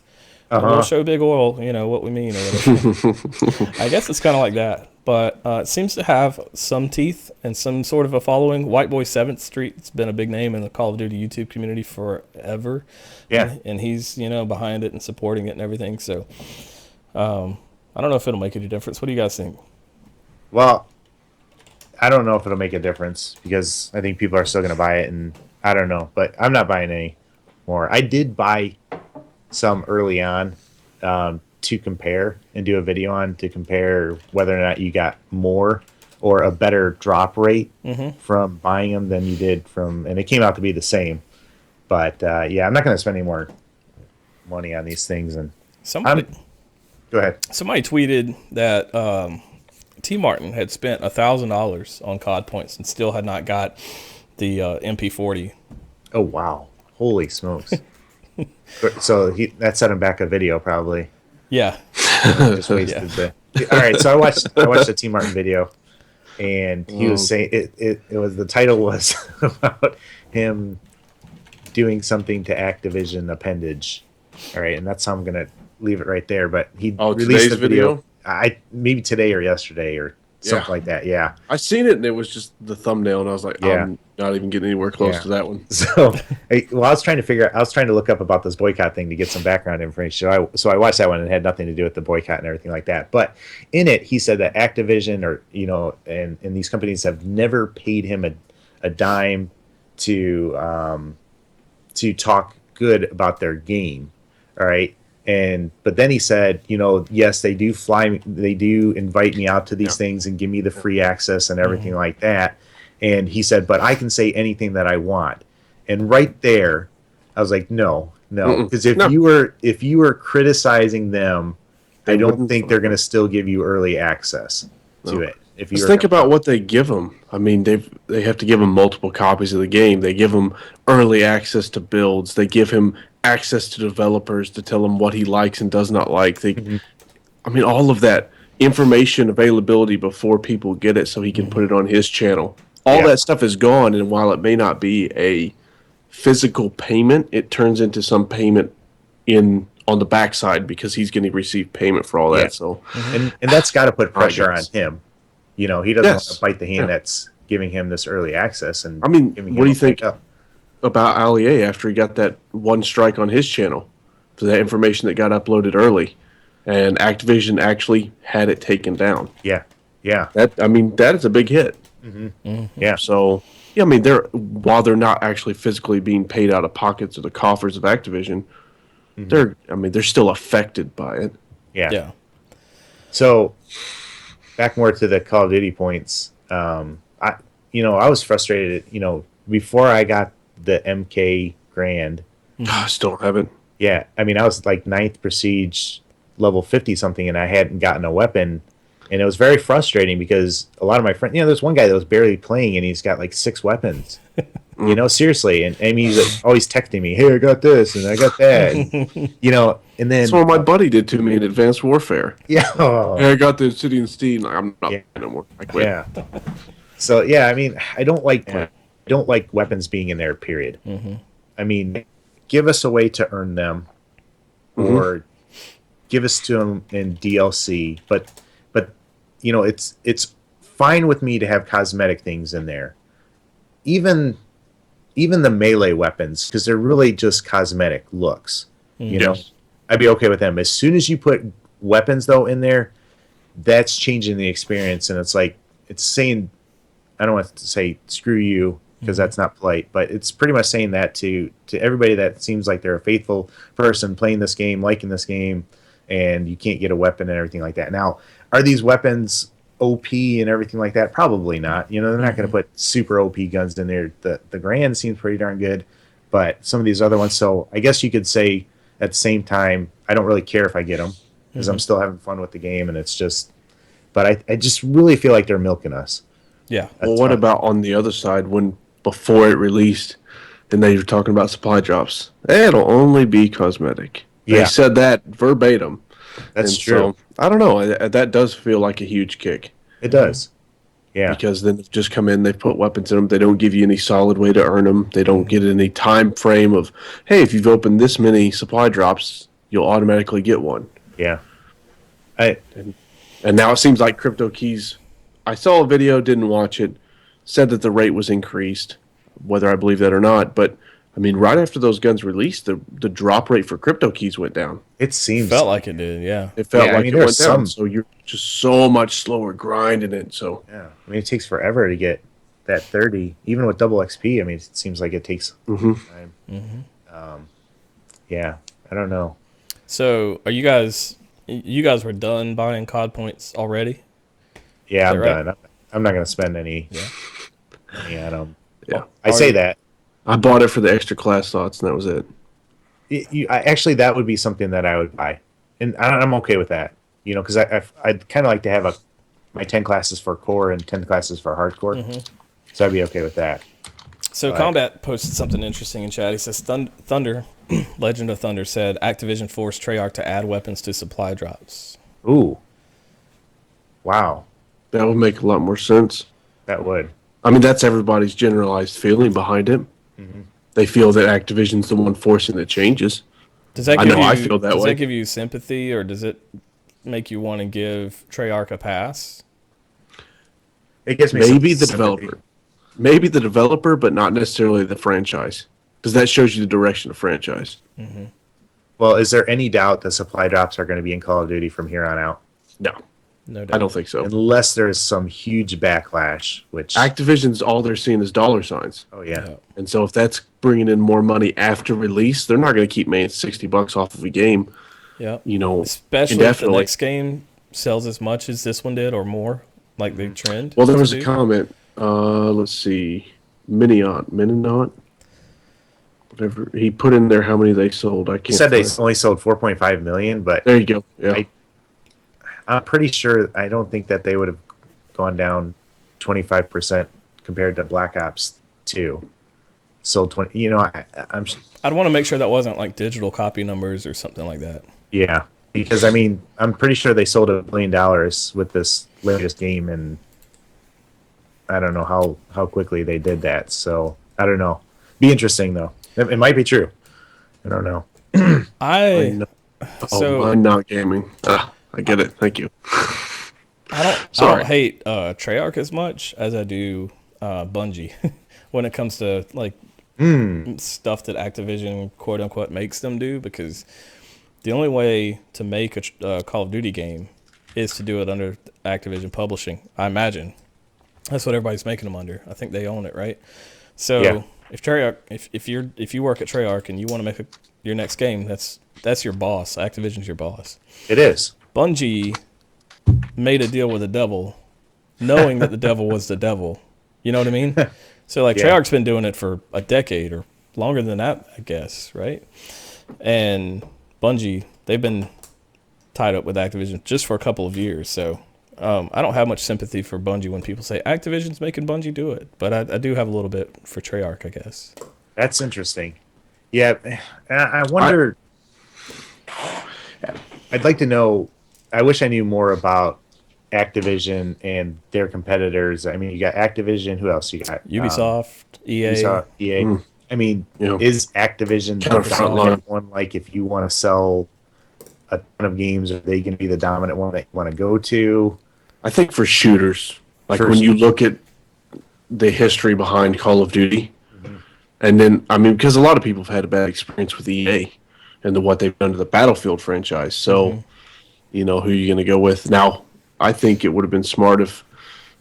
C: We'll show Big Oil, what we mean or whatever. I guess it's kind of like that. But it seems to have some teeth and some sort of a following. White Boy 7th Street's been a big name in the Call of Duty YouTube community forever. Yeah. And he's, behind it and supporting it and everything. So I don't know if it'll make any difference. What do you guys think?
B: Well, I don't know if it'll make a difference because I think people are still going to buy it. And I don't know. But I'm not buying any more. I did buy some early on to compare and do a video on to compare whether or not you got more or a better drop rate from buying them than you did from, and it came out to be the same. But yeah, I'm not going to spend any more money on these things. And go ahead.
C: Somebody tweeted that T Martin had spent $1,000 on COD points and still had not got the MP40.
B: Oh wow! Holy smokes! So that set him back a video probably.
C: Yeah.
B: Just wasted the. All right, so I watched the T Martin video, and he was saying it was, the title was about him doing something to Activision appendage. All right, and that's how I'm gonna leave it right there. But he released the video. Maybe today or yesterday or something
A: Yeah.
B: like that. Yeah.
A: I seen it and it was just the thumbnail, and I was like,
B: Yeah.
A: I'm not even getting anywhere close
B: Yeah.
A: to that one.
B: So, I was trying to look up about this boycott thing to get some background information. So I watched that one and it had nothing to do with the boycott and everything like that. But in it, he said that Activision and these companies have never paid him a dime to talk good about their game. All right. But then he said, yes, they do invite me out to these things and give me the free access and everything like that. And he said, but I can say anything that I want. And right there, I was like, no, because if you were criticizing them, I don't think they're going to still give you early access to it. If you
A: Just think about what they give them. I mean, they have to give him multiple copies of the game. They give him early access to builds. They give him access to developers to tell him what he likes and does not like. I mean, all of that information availability before people get it, so he can put it on his channel. All that stuff is gone, and while it may not be a physical payment, it turns into some payment on the backside because he's going to receive payment for all that. So,
B: and that's got to put pressure on him. He doesn't want to bite the hand that's giving him this early access. And
A: I mean,
B: giving
A: what do you
B: him
A: think about Ali after he got that one strike on his channel for that information that got uploaded early, and Activision actually had it taken down?
B: Yeah.
A: That is a big hit.
B: Yeah.
A: So, I mean, while they're not actually physically being paid out of pockets or the coffers of Activision, they're still affected by it.
C: Yeah.
B: So, back more to the Call of Duty points. I was frustrated. Before I got the MK Grand.
A: I still haven't.
B: Yeah, I mean, I was like 9th Prestige, level 50 something, and I hadn't gotten a weapon. And it was very frustrating because a lot of my friends, there's one guy that was barely playing and he's got like 6 weapons. Seriously. And Amy's like always texting me, hey, I got this and I got that. And then.
A: That's what my buddy did to me in Advanced Warfare.
B: Yeah.
A: Hey, I got the Obsidian Steed. I'm not anymore. I quit.
B: Yeah. So, yeah, I mean, I don't like weapons being in there, period. I mean, give us a way to earn them or give us to them in DLC. But it's fine with me to have cosmetic things in there. Even the melee weapons, because they're really just cosmetic looks. I'd be okay with them. As soon as you put weapons though in there, that's changing the experience, and it's like it's saying, I don't want to say screw you because that's not polite, but it's pretty much saying that to everybody that seems like they're a faithful person playing this game, liking this game, and you can't get a weapon and everything like that. Now, are these weapons OP and everything like that? Probably not. They're not going to put super OP guns in there. The Grand seems pretty darn good, but some of these other ones. So I guess you could say at the same time, I don't really care if I get them because I'm still having fun with the game, and it's just. But I just really feel like they're milking us.
C: Yeah.
A: Well, what about on the other side when before it released, then they were talking about supply drops? It'll only be cosmetic. They said that verbatim.
B: That's
A: and
B: true.
A: So, I don't know. That does feel like a huge kick.
B: It does. Yeah.
A: Because then they've just come in, they put weapons in them. They don't give you any solid way to earn them. They don't get any time frame of, hey, if you've opened this many supply drops, you'll automatically get one.
B: Yeah.
A: And now it seems like crypto keys. I saw a video, didn't watch it, said that the rate was increased, whether I believe that or not. But I mean, right after those guns released, the drop rate for crypto keys went down.
B: It seems
C: Felt like it did, yeah.
A: It felt
B: Yeah, I
A: like
B: mean,
A: it
B: there
A: went
B: are
A: down.
B: some-
A: So you're just so much slower grinding it. So
B: Yeah, I mean, it takes forever to get that 30. Even with double XP, I mean, it seems like it takes time. Yeah, I don't know.
C: So are you guys were done buying COD points already?
B: Yeah, I'm
C: right?
B: done. I'm not going to spend any money on them.
A: yeah,
B: I say that.
A: I bought it for the extra class slots, and that was it.
B: Actually, that would be something that I would buy, and I'm okay with that. Because I'd kind of like to have my 10 classes for core and 10 classes for hardcore. So I'd be okay with that.
C: So Combat posted something interesting in chat. He says Thunder, Legend of Thunder said Activision forced Treyarch to add weapons to supply drops.
B: Ooh. Wow.
A: That would make a lot more sense.
B: That would.
A: I mean, that's everybody's generalized feeling behind it. They feel that Activision's the one forcing the changes.
C: Does that
A: I
C: give
A: know,
C: you,
A: I feel that
C: does
A: way.
C: that give you sympathy, or does it make you want to give Treyarch a pass?
B: It gives me some
A: Maybe the
B: sympathy.
A: developer. Maybe the developer, but not necessarily the franchise. Because that shows you the direction of franchise.
B: Well, is there any doubt that supply drops are going to be in Call of Duty from here on out?
A: No,
C: No doubt.
A: I don't think so.
B: Unless there's some huge backlash, which
A: Activision's all they're seeing is dollar signs.
B: oh yeah.
C: Yeah.
A: And so if that's bringing in more money after release, they're not going to keep making $60 off of a game,
C: Yeah.
A: you know,
C: Especially if the
A: indefinitely.
C: next game sells as much as this one did or more, like the trend.
A: Well, there was
C: to
A: a
C: do.
A: comment. Let's see. Minion, whatever. He put in there how many they sold. I
B: He
A: can't
B: said they
A: find-
B: only sold 4.5 million, but
A: There you go. Yeah.
B: I'm pretty sure I don't think that they would have gone down 25% compared to Black Ops 2. Sold 20. You know, I'm
C: I'd want to make sure that wasn't like digital copy numbers or something like that.
B: yeah, because I mean, I'm pretty sure they sold $1 billion with this latest game, and I don't know how quickly they did that. So I don't know. Be interesting though. It might be true. I don't know.
C: I so
A: I'm not gaming. I get it. Thank you.
C: I
A: Sorry.
C: don't hate Treyarch as much as I do Bungie when it comes to like stuff that Activision quote unquote makes them do, because the only way to make a Call of Duty game is to do it under Activision Publishing. I imagine that's what everybody's making them under. I think they own it, right? So
B: Yeah.
C: if Treyarch, if you work at Treyarch and you want to make your next game, that's your boss. Activision's your boss.
B: It is.
C: Bungie made a deal with the devil, knowing that the devil was the devil. You know what I mean? So like
B: Yeah.
C: Treyarch's been doing it for a decade or longer than that, I guess, right? And Bungie, they've been tied up with Activision just for a couple of years. So I don't have much sympathy for Bungie when people say Activision's making Bungie do it, but I do have a little bit for Treyarch, I guess.
B: That's interesting. Yeah, I wonder. I'd like to know. I wish I knew more about Activision and their competitors. I mean, you got Activision. Who else you got?
C: Ubisoft, EA.
B: Ubisoft, EA. I mean,
A: Yeah.
B: is Activision
A: Kind of
B: the
A: front
B: dominant one? Like, if you want to sell a ton of games, are they going to be the dominant one that you want to go to?
A: I think for shooters, like
B: For
A: when you look at the history behind Call of Duty, and then I mean, because a lot of people have had a bad experience with EA and what they've done to the Battlefield franchise. So, you know, who are you going to go with? Now, I think it would have been smart if,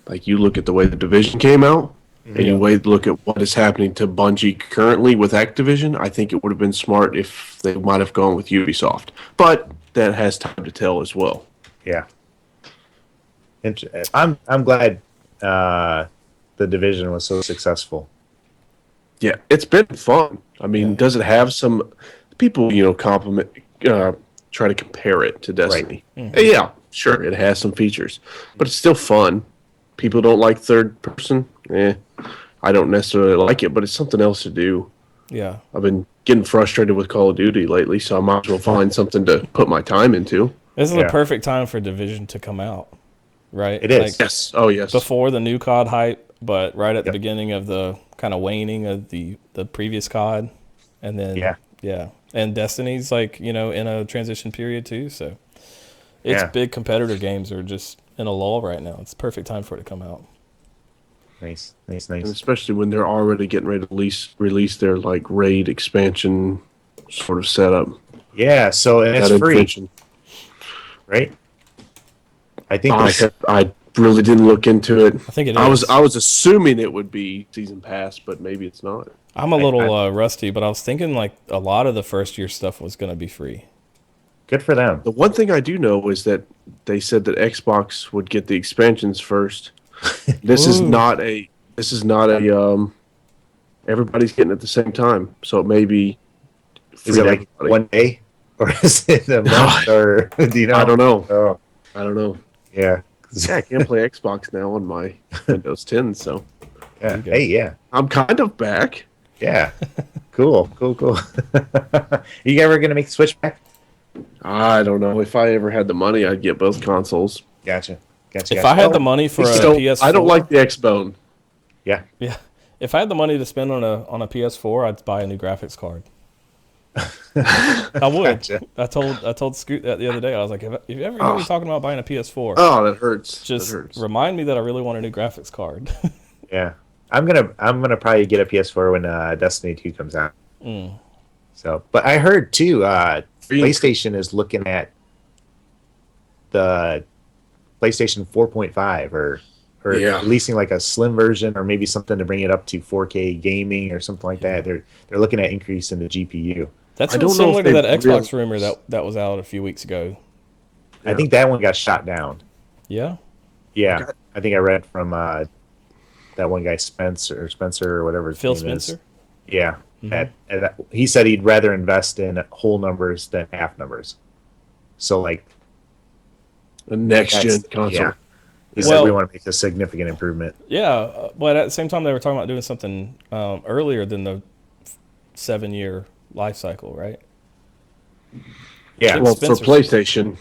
A: like, you look at the way the Division came out, and you look at what is happening to Bungie currently with Activision. I think it would have been smart if they might have gone with Ubisoft, but that has time to tell as well.
B: Yeah. I'm glad the Division was so successful.
A: Yeah, it's been fun. I mean, does it have some people, you know, try to compare it to Destiny? Yeah, sure, it has some features, but it's still fun. People don't like third person. I don't necessarily like it, but it's something else to do.
C: Yeah.
A: I've been getting frustrated with Call of Duty lately, so I might as well find something to put my time into.
C: This is
B: Yeah.
C: the perfect time for Division to come out, right?
B: It is.
C: Like,
A: Yes. Oh, yes.
C: before the new COD hype, but right at the
B: Yep.
C: beginning of the kind of waning of the previous COD, and then
B: Yeah.
C: and Destiny's like, you know, in a transition period too. So its
B: Yeah.
C: big competitor games are just in a lull right now. It's the perfect time for it to come out.
B: Nice.
A: And especially when they're already getting ready to release their like raid expansion sort of setup.
B: Yeah. So and it's
A: That
B: free,
A: invention.
B: right? I think.
A: I really didn't look into it.
C: I think it
A: I
C: is.
A: was assuming it would be season pass, but maybe it's not.
C: I'm a little rusty, but I was thinking like a lot of the first year stuff was going to be free.
B: Good for them.
A: The one thing I do know is that they said that Xbox would get the expansions first. This is
C: Ooh.
A: not a everybody's getting it at the same time. So it may be free
B: Is it
A: to
B: like
A: everybody.
B: one day, or is it a month, or do you know?
A: I don't know.
B: Oh,
A: I don't know.
B: yeah.
A: Yeah, I can't play Xbox now on my Windows 10, so
B: Yeah.
C: you go.
B: Hey, yeah.
A: I'm kind of back.
B: Yeah. Cool. You ever gonna make the switch back?
A: I don't know. If I ever had the money, I'd get both consoles.
B: Gotcha.
C: If I had the money for a PS4,
A: I don't like the Xbone.
B: Yeah.
C: Yeah, if I had the money to spend on a PS4, I'd buy a new graphics card. I would.
B: Gotcha.
C: I told Scoot that the other day. I was like, if you ever hear me talking about buying a PS4,
A: Oh, that hurts.
C: just
A: that hurts.
C: remind me that I really want a new graphics card.
B: Yeah, I'm gonna probably get a PS4 when Destiny 2 comes out.
C: Mm.
B: So, but I heard too,
A: you-
B: PlayStation is looking at the PlayStation 4.5 or
A: Yeah.
B: releasing like a slim version or maybe something to bring it up to 4K gaming or something like that. They're looking at increasing the GPU.
C: That's
A: I
C: real
A: don't know
C: similar
A: if
C: to
A: they
C: that
A: really-
C: Xbox rumor that was out a few weeks ago.
B: I think that one got shot down.
C: Yeah.
B: Yeah, I think I read from that one guy Spencer or whatever his
C: Phil
B: name
C: Spencer.
B: is. Yeah, he said he'd rather invest in whole numbers than half numbers. So like
A: The next gen
B: that's-
A: console.
B: yeah. He
C: Well-
B: said we want to make a significant improvement.
C: Yeah, but at the same time, they were talking about doing something earlier than the 7-year life cycle, right?
B: Yeah,
A: Well,
C: Spencer
A: for PlayStation,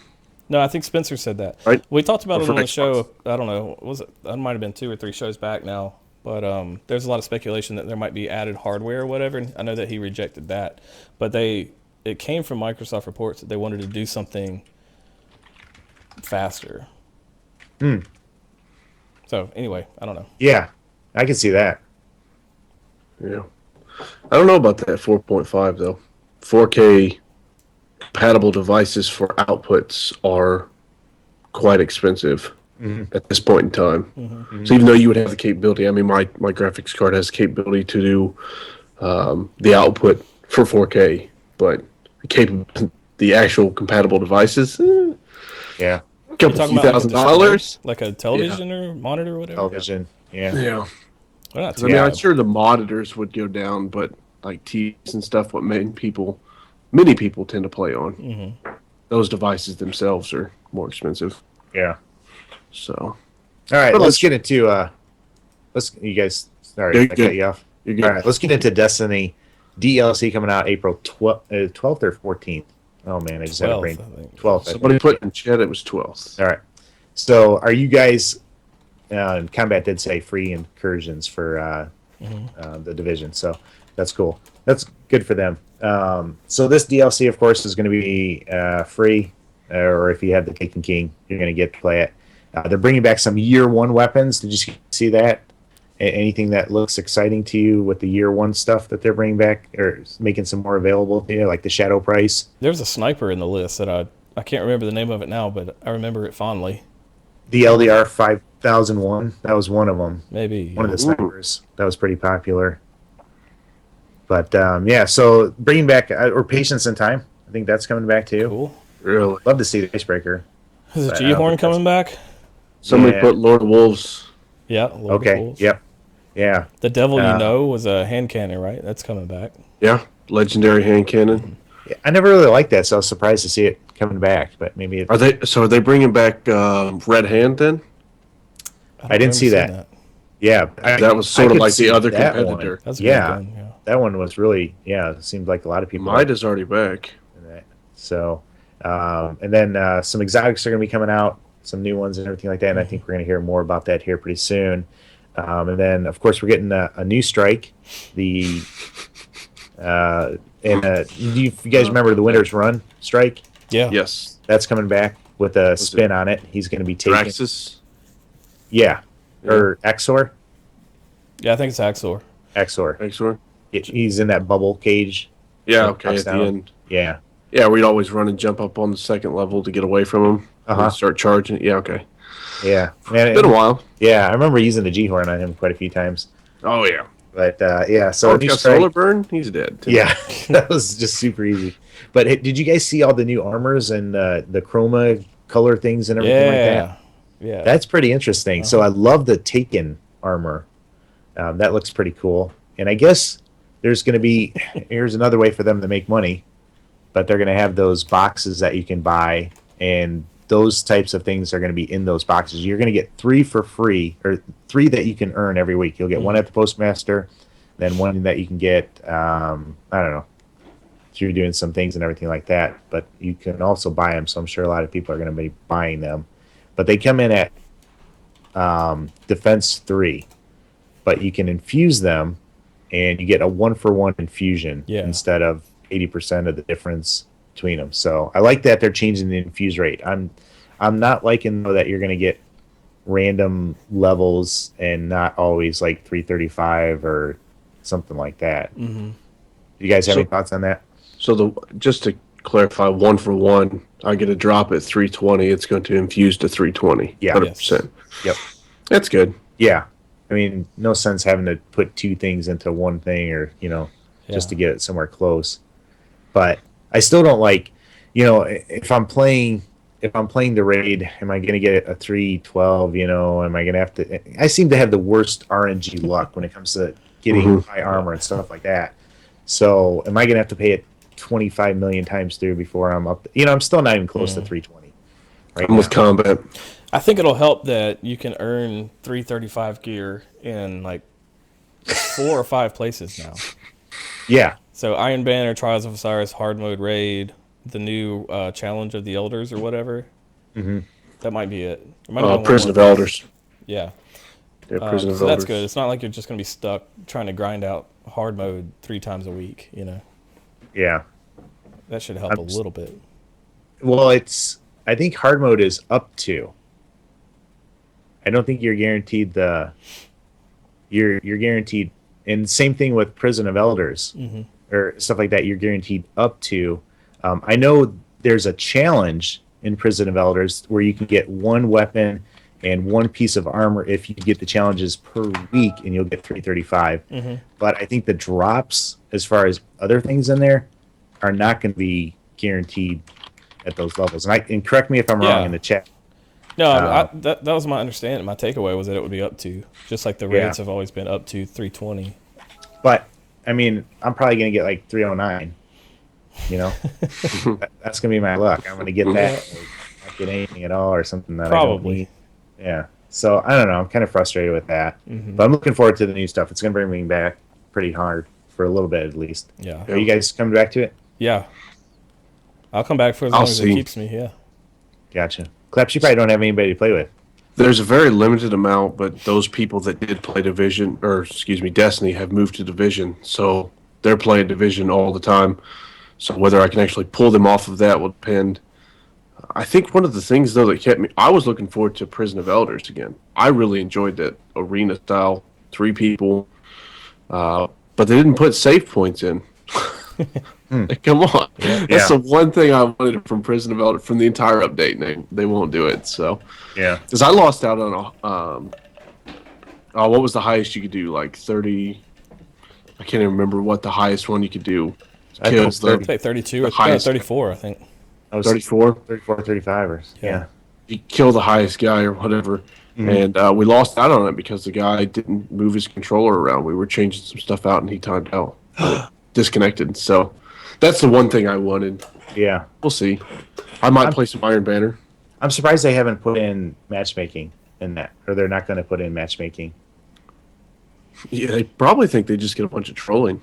C: No, I think Spencer said that.
A: Right.
C: We talked about
A: Or
C: it
A: for
C: on the
A: Xbox.
C: show. I don't know. Was it? That might have been 2 or 3 shows back now. But there's a lot of speculation that there might be added hardware or whatever. And I know that he rejected that. But it came from Microsoft reports that they wanted to do something faster. So anyway, I don't know.
B: yeah, I can see that.
A: yeah. I don't know about that 4.5 though. 4K compatible devices for outputs are quite expensive at this point in time. So even though you would have the capability, I mean, my graphics card has the capability to do the output for 4K, but the actual compatible devices,
B: Yeah,
A: a couple
C: Talking
A: few
C: about
A: $1,000s.
C: like a television or monitor or whatever.
B: television. Yeah,
A: Yeah.
C: Well, not
A: I
C: too
A: mean, I'm
C: bad.
A: sure the monitors would go down, but like TVs and stuff, what many people tend to play on. Those devices themselves are more expensive.
B: yeah.
A: So
B: All right,
A: But
B: let's
A: let's-
B: get into you guys. Sorry,
A: You're
B: I cut
A: good.
B: you off.
A: you're good.
B: All right, let's get into Destiny DLC coming out April 12th or 14th. Oh man, I just had a
C: 12th,
B: brain.
C: I think.
B: 12th. I
A: Somebody
B: think.
A: put in chat it was 12th.
B: All right. So, are you guys? Combat did say free incursions for the division, so that's cool. That's good for them. So this DLC, of course, is going to be free, or if you have the Taken King, you're going to get to play it. They're bringing back some Year One weapons. Did you see that? Anything that looks exciting to you with the Year One stuff that they're bringing back, or making some more available to you, like the Shadow Price?
C: There's a sniper in the list that I can't remember the name of it now, but I remember it fondly.
B: The LDR 5001. That was one of them.
C: Maybe.
B: One of the snipers that was pretty popular. But yeah, so bringing back or Patience in Time, I think that's coming back too.
C: Cool.
A: Really?
B: Love to see the Icebreaker.
C: Is it
B: But I don't
C: G-Horn
B: think that's-
C: coming back?
A: Somebody
B: Yeah.
A: put Lord of Wolves.
C: Yeah. Lord of
B: Okay.
C: Wolves.
B: Yep. Yeah.
C: The Devil
B: Uh,
C: You Know was a hand cannon, right? That's coming back.
A: Yeah. Legendary hand cannon.
B: Yeah, I never really liked that, so I was surprised to see it coming back. But maybe it,
A: Are they bringing back Red Hand then?
B: I didn't see
C: remember
B: that.
C: seeing
B: yeah,
A: That was sort of
B: could
A: like
B: see
A: the other
B: that
A: competitor.
B: one.
C: That's a
B: Yeah.
C: good gun, yeah.
B: That one was really it seemed like a lot of people.
A: Might is already back.
B: That. So, and then some exotics are going to be coming out, some new ones and everything like that. And I think we're going to hear more about that here pretty soon. And then, of course, we're getting a new strike. The do you guys remember the Winter's Run strike?
C: Yeah.
A: Yes.
B: That's coming back with a spin on it. He's going to be taking,
A: Draxus.
B: yeah, or Exor.
C: Yeah, I think it's Axor.
B: Exor. He's in that bubble cage.
A: Yeah.
B: So
A: Okay.
B: knocks
A: At the
B: down.
A: end.
B: Yeah.
A: Yeah, we'd always run and jump up on the second level to get away from him. And start charging. Yeah. Okay.
B: Yeah. Man,
A: Been a while.
B: yeah, I remember using the G-Horn on him quite a few times.
A: Oh yeah.
B: But yeah, so
A: So
B: new
A: got
B: strike-
A: solar burn. He's dead. too.
B: Yeah, that was just super easy. But hey, did you guys see all the new armors and the chroma color things and everything like that?
C: Yeah.
B: That's pretty interesting. So I love the Taken armor. That looks pretty cool. And I guess there's going to be here's another way for them to make money, but they're going to have those boxes that you can buy, and those types of things are going to be in those boxes. You're going to get 3 for free, or 3 that you can earn every week. You'll get one at the Postmaster, then one that you can get, I don't know, through doing some things and everything like that. But you can also buy them, so I'm sure a lot of people are going to be buying them. But they come in at Defense 3, but you can infuse them, and you get a 1-for-1 infusion
C: Yeah.
B: instead of 80% of the difference between them. So I like that they're changing the infuse rate. I'm not liking though that you're going to get random levels and not always like 335 or something like that.
C: Mm-hmm.
B: You guys have
A: So-
B: any thoughts on that?
A: So just to clarify, 1-for-1, I get a drop at 320. It's going to infuse to 320.
B: Yeah.
A: 100%.
B: Yep.
A: That's good.
B: Yeah. I mean, no sense having to put two things into one thing or, just to get it somewhere close. But I still don't like, if I'm playing the raid, am I going to get a 312, am I going to have to I seem to have the worst RNG luck when it comes to getting high armor and stuff like that. So, am I going to have to pay it 25 million times through before I'm up? I'm still not even close to 320.
A: I'm with combat.
C: I think it'll help that you can earn 335 gear in like 4 or 5 places now.
B: Yeah.
C: So Iron Banner, Trials of Osiris, Hard Mode Raid, the new Challenge of the Elders or whatever.
B: Mm-hmm.
C: That might be it. There might be one
A: Prison
C: more
A: of
C: place.
A: Elders.
C: Yeah.
A: Yeah, Prison of
C: So
A: Elders.
C: that's good. It's not like you're just going to be stuck trying to grind out hard mode 3 times a week,
B: Yeah.
C: That should help a little bit.
B: Well, I think hard mode is up to. I don't think you're guaranteed you're guaranteed, and same thing with Prison of Elders or stuff like that. You're guaranteed up to. I know there's a challenge in Prison of Elders where you can get one weapon and one piece of armor if you get the challenges per week, and you'll get 335. But I think the drops, as far as other things in there, are not going to be guaranteed at those levels. And correct me if I'm wrong in the chat.
C: No, that was my understanding. My takeaway was that it would be up to, just like the raids have always been up to 320.
B: But I mean, I'm probably going to get like 309. That's going to be my luck. I'm going to get that, or not get anything at all, or something that I don't need. Yeah. So I don't know. I'm kind of frustrated with that, but I'm looking forward to the new stuff. It's going to bring me back pretty hard for a little bit at least.
C: Yeah.
B: Are you guys coming back to it?
C: Yeah. I'll come back for as long as it keeps me. Yeah.
B: Gotcha. Claps, you probably don't have anybody to play with.
A: There's a very limited amount, but those people that did play Destiny have moved to Division, so they're playing Division all the time. So whether I can actually pull them off of that will depend. I think one of the things, though, that kept me... I was looking forward to Prison of Elders again. I really enjoyed that arena-style, 3 people. But they didn't put save points in. Come on. That's the one thing I wanted from Prison of Elders, from the entire update, and they won't do it. So,
B: yeah.
A: Because I lost out on what was the highest you could do? Like 30... I can't even remember what the highest one you could do.
C: Kills the 32 or 34, I think.
B: I was
A: 34?
B: 34, 35 or yeah.
A: You kill the highest guy or whatever. And we lost out on it because the guy didn't move his controller around. We were changing some stuff out and he timed out. Disconnected. So that's the one thing I wanted.
B: Yeah.
A: We'll see. I might play some Iron Banner.
B: I'm surprised they haven't put in matchmaking in that, or they're not going to put in matchmaking.
A: Yeah, they probably think they just get a bunch of trolling.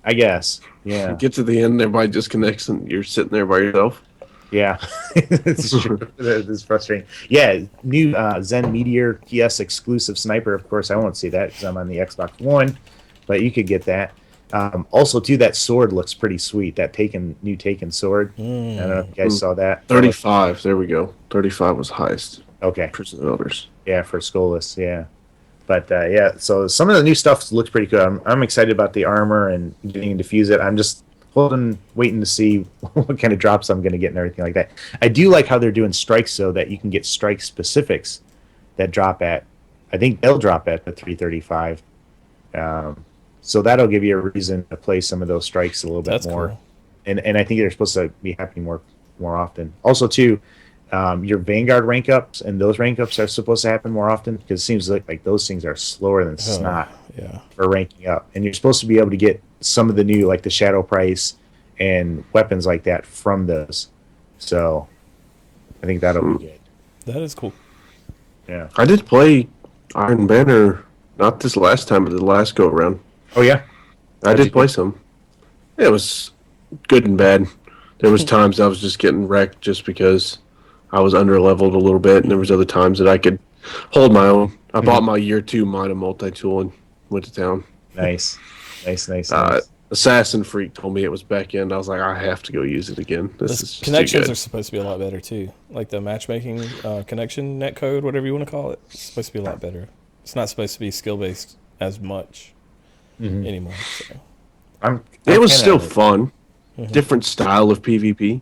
B: I guess. Yeah.
A: Get to the end, everybody disconnects, and you're sitting there by yourself.
B: Yeah. It's frustrating. Yeah, new Zen Meteor PS exclusive sniper. Of course, I won't see that because I'm on the Xbox One, but you could get that. Also, too, that sword looks pretty sweet. That new Taken sword. I don't know if you guys saw that.
A: 35. There we go. 35 was highest.
B: Okay.
A: Prison of Elders.
B: Yeah, for Skolas. Yeah. But yeah, so some of the new stuff looks pretty good. I'm excited about the armor and getting to fuse it. I'm just waiting to see what kind of drops I'm going to get and everything like that. I do like how they're doing strikes so that you can get strike specifics that drop at, I think they'll drop at the 335. So that'll give you a reason to play some of those strikes a little bit more.
C: Cool.
B: And I think they're supposed to be happening more often. Also, too, your Vanguard rank ups and those rank ups are supposed to happen more often because it seems like those things are slower than snot for ranking up. And you're supposed to be able to get some of the new, like the Shadow Price and weapons like that from those. So I think that'll be good.
C: That is cool.
B: Yeah.
A: I did play Iron Banner, not this last time, but the last go around.
B: Oh, yeah?
A: I did play some. It was good and bad. There was times I was just getting wrecked just because I was under-leveled a little bit, and there was other times that I could hold my own. I bought my year 2 Mina multi-tool and went to town.
B: Nice.
A: Assassin Freak told me it was back end. I was like, I have to go use it again. This is just
C: Connections
A: too
C: are
A: good.
C: supposed to be a lot better too. Like the matchmaking connection netcode, whatever you want to call it, it's supposed to be a lot better. It's not supposed to be skill based as much anymore. So.
A: It was still fun. Different style of PvP.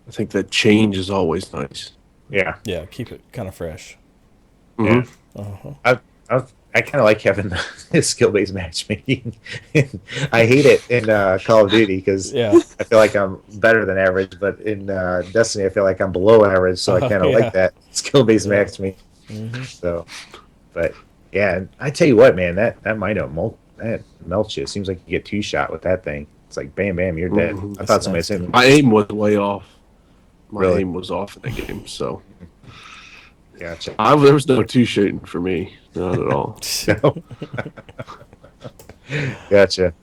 A: I think that change is always nice.
B: Yeah.
C: Yeah, keep it kind of fresh.
B: Yeah.
C: Uh-huh.
B: I kind of like having the skill-based matchmaking. I hate it in Call of Duty because
C: Yeah.
B: I feel like I'm better than average, but in Destiny I feel like I'm below average, so I kind of
C: Yeah.
B: like that skill-based matchmaking. So, but yeah, and I tell you what, man, that that melts you. It seems like you get two-shot with that thing. It's like bam, bam, you're dead. I thought somebody said
A: My aim was way off. My
B: Really?
A: aim was off in that game, so
B: gotcha.
A: there was no two shooting for me, not at all.
B: No. Gotcha.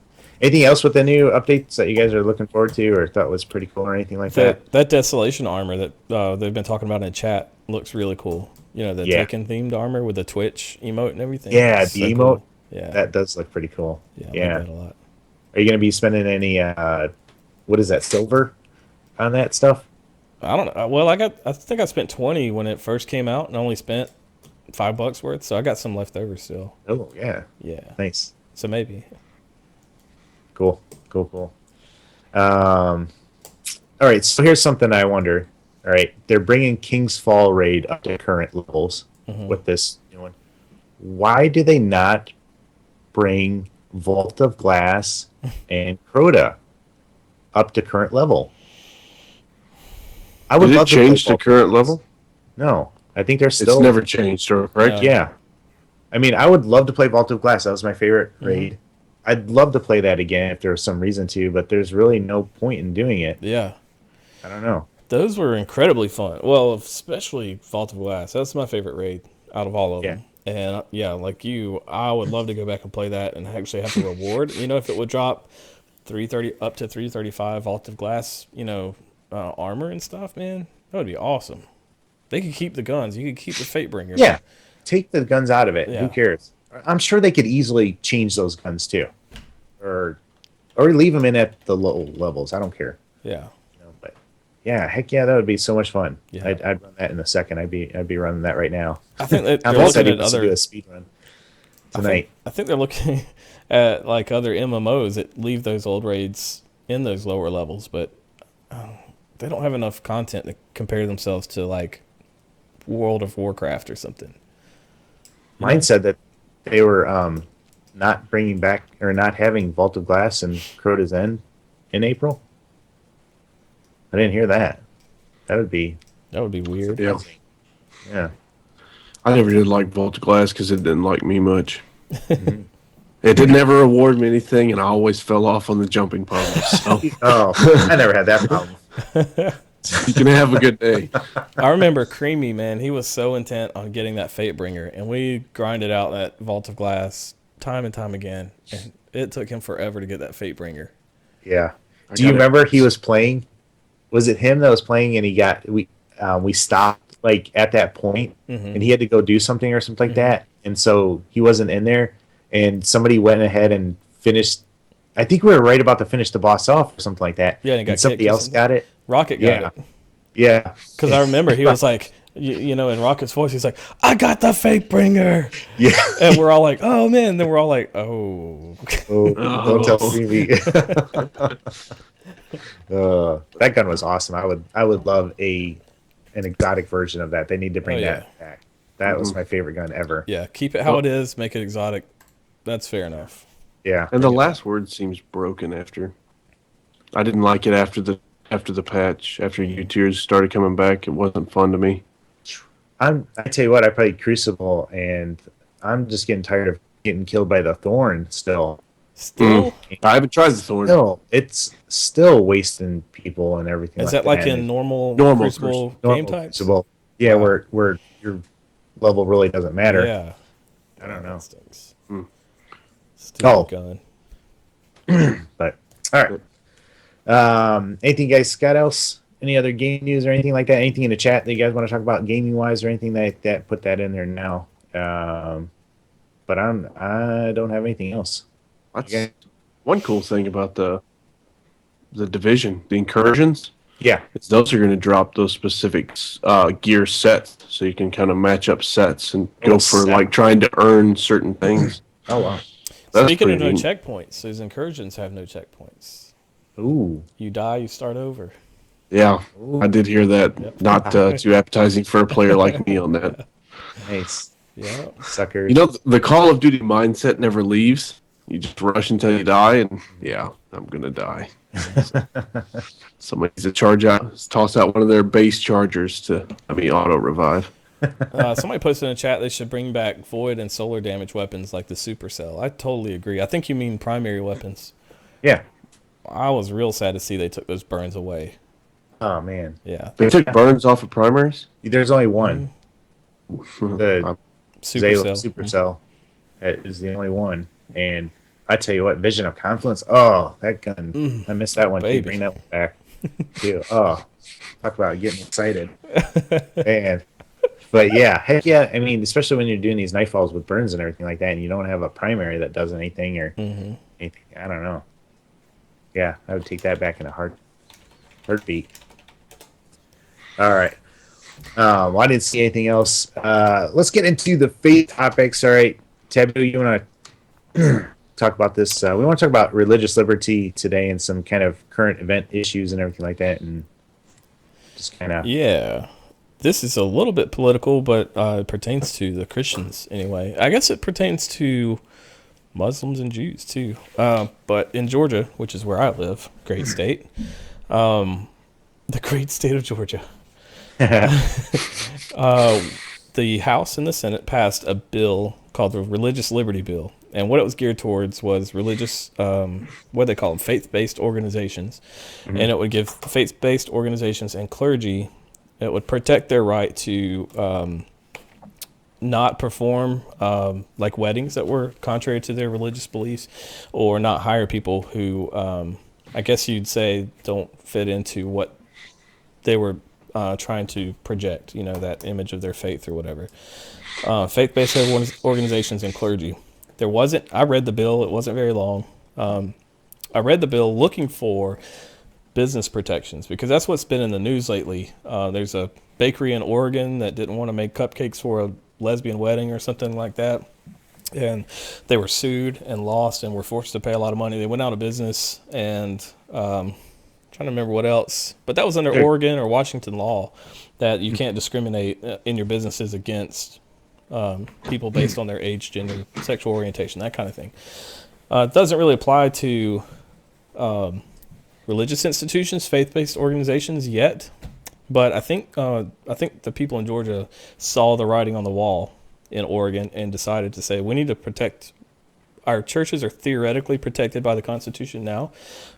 B: Anything else with the new updates that you guys are looking forward to or thought was pretty cool or anything like that?
C: That Desolation armor that they've been talking about in chat looks really cool. You know, the
B: Yeah.
C: Tekken themed armor with the Twitch emote and everything.
B: Yeah,
C: It's
B: the
C: so
B: emote.
C: cool. Yeah.
B: That does look pretty cool.
C: Yeah, I
B: Yeah.
C: like that a lot.
B: Are you going to be spending any, what is that, silver on that stuff?
C: I don't know. Well, I think I spent 20 when it first came out and only spent $5 worth, so I got some left over still.
B: Oh, yeah.
C: Yeah.
B: Nice.
C: So maybe.
B: Cool. All right, so here's something I wonder. All right, they're bringing King's Fall raid up to current levels with this new one. Why do they not bring Vault of Glass and Crota up to current level? I would
A: Did it
B: love to play
A: change to
B: Vault of
A: current
B: Glass.
A: level?
B: No, I think they're still.
A: It's never changed, correct?
C: No.
B: Yeah, I mean, I would love to play Vault of Glass. That was my favorite raid. I'd love to play that again if there was some reason to, but there's really no point in doing it.
C: Yeah.
B: I don't know.
C: Those were incredibly fun. Well, especially Vault of Glass. That's my favorite raid out of all of them. And yeah, like you, I would love to go back and play that and actually have the reward. You know, if it would drop 330 up to 335 Vault of Glass, armor and stuff, man, that would be awesome. They could keep the guns. You could keep the Fatebringer.
B: Yeah, take the guns out of it.
C: Yeah.
B: Who cares? I'm sure they could easily change those guns too, or leave them in at the low levels. I don't care.
C: Yeah.
B: But yeah, heck yeah, that would be so much fun.
C: Yeah.
B: I'd run that in a second. I'd be running that right now.
C: I think that
B: I'm
C: they're
B: also
C: looking at
B: to do
C: other.
B: a speed run tonight.
C: I think they're looking at like other MMOs that leave those old raids in those lower levels, but they don't have enough content to compare themselves to like World of Warcraft or something.
B: Mine said that they were not bringing back or not having Vault of Glass and Crota's End in April. I didn't hear that. That would be
C: weird.
A: Yeah.
B: yeah.
A: I never did like Vault of Glass because it didn't like me much. It didn't ever reward me anything, and I always fell off on the jumping puzzles. So
B: Oh, I never had that problem.
A: you can have a good day.
C: I remember Creamy, man. He was so intent on getting that Fatebringer, and we grinded out that Vault of Glass time and time again, and it took him forever to get that Fatebringer.
B: Yeah.
A: I
B: Do you
A: got it.
B: remember he was playing? Was it him that was playing and we stopped like at that point and he had to go do something or something like that, and so he wasn't in there, and somebody went ahead and finished. I think we were right about to finish the boss off or something like that.
C: Yeah, and he got
B: somebody
C: kicked or
B: else
C: something.
B: got it.
C: Rocket got
B: Yeah.
C: it.
B: Yeah.
C: Because I remember he was like, in Rocket's voice, he's like, I got the Fatebringer.
B: Yeah.
C: And we're all like, oh, man. Then we're all like, oh.
B: Oh, don't tell me. That gun was awesome. I would love an exotic version of that. They need to bring that back. That was my favorite gun ever.
C: Yeah, keep it how it is. Make it exotic. That's fair enough.
B: Yeah.
A: And the last word seems broken after. I didn't like it after the patch. After U-Tiers started coming back, it wasn't fun to me.
B: I tell you what, I played Crucible, and I'm just getting tired of getting killed by the Thorn still.
C: Still?
A: I haven't tried the Thorn.
B: No, it's still wasting people and everything.
C: Is that like in normal Crucible
B: normal
C: game types?
B: Crucible. Yeah,
C: Wow.
B: where your level really doesn't matter.
C: Yeah.
B: I don't know.
C: That stinks. Stupid gun.
B: But all right. Anything you guys got else? Any other game news or anything like that? Anything in the chat that you guys want to talk about gaming wise or anything that put that in there now? But I don't have anything else.
A: Let's,
B: Okay.
A: One cool thing about the division, the incursions,
B: Yeah.
A: is those are going to drop those specific gear sets, so you can kind of match up sets and go for
B: set.
A: like trying to earn certain things.
B: Oh wow.
A: That's
C: Speaking of
A: pretty
C: no
A: neat.
C: checkpoints, those incursions have no checkpoints.
B: Ooh.
C: You die, you start over.
A: Yeah,
B: Ooh.
A: I did hear that.
C: Yep.
A: Not too appetizing for a player like me on that.
B: Nice.
C: Yeah.
B: Suckers.
A: You know, the Call of Duty mindset never leaves. You just rush until you die, and yeah, I'm gonna die. Somebody needs to toss out one of their base chargers to let me auto revive.
C: Somebody posted in the chat they should bring back void and solar damage weapons like the supercell. I totally agree. I think you mean primary weapons.
B: Yeah.
C: I was real sad to see they took those burns away.
B: Oh man.
C: Yeah.
A: They took burns off of primaries.
B: There's only one. The
C: Supercell.
B: Supercell is the only one. And I tell you what, Vision of Confluence. Oh, that gun! I missed that one.
C: Baby.
B: Too. Bring that one back. Too. Oh, talk about getting excited. Man. But yeah, heck yeah. I mean, especially when you're doing these nightfalls with burns and everything like that, and you don't have a primary that does anything or anything. I don't know. Yeah, I would take that back in a heartbeat. All right. Well, I didn't see anything else. Let's get into the faith topics. All right, Taboo, you want to talk about this? We want to talk about religious liberty today and some kind of current event issues and everything like that, and just kind of
C: Yeah. This is a little bit political, but it pertains to the Christians anyway. I guess it pertains to Muslims and Jews too. But in Georgia, which is where I live, great state, the great state of Georgia, the House and the Senate passed a bill called the Religious Liberty Bill. And what it was geared towards was religious, what they call them, faith-based organizations. And it would give faith-based organizations and clergy, it would protect their right to not perform like weddings that were contrary to their religious beliefs, or not hire people who, I guess you'd say, don't fit into what they were trying to project, that image of their faith or whatever. Faith-based organizations and clergy. I read the bill, it wasn't very long. I read the bill looking for business protections because that's what's been in the news lately. There's a bakery in Oregon that didn't want to make cupcakes for a lesbian wedding or something like that. And they were sued and lost and were forced to pay a lot of money. They went out of business and trying to remember what else. But that was under Oregon or Washington law that you can't discriminate in your businesses against people based on their age, gender, sexual orientation, that kind of thing. It doesn't really apply to religious institutions, faith-based organizations yet, but I think the people in Georgia saw the writing on the wall in Oregon and decided to say we need to protect. Our churches are theoretically protected by the Constitution now,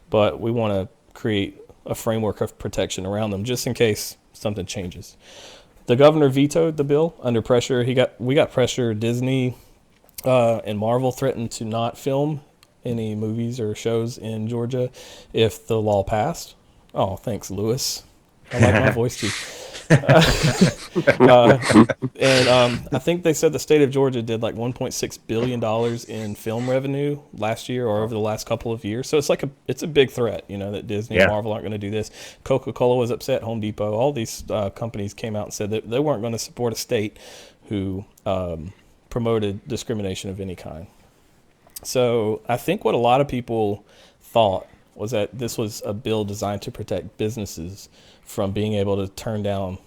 C: but we want to create a framework of protection around them just in case something changes. The governor vetoed the bill under pressure. We got pressure. Disney and Marvel threatened to not film any movies or shows in Georgia if the law passed. Oh, thanks, Lewis. I like my voice too. I think they said the state of Georgia did like $1.6 billion in film revenue last year or over the last couple of years. So it's a big threat, that Disney and Marvel aren't going to do this. Coca-Cola was upset, Home Depot, all these companies came out and said that they weren't going to support a state who promoted discrimination of any kind. So I think what a lot of people thought was that this was a bill designed to protect businesses from being able to turn down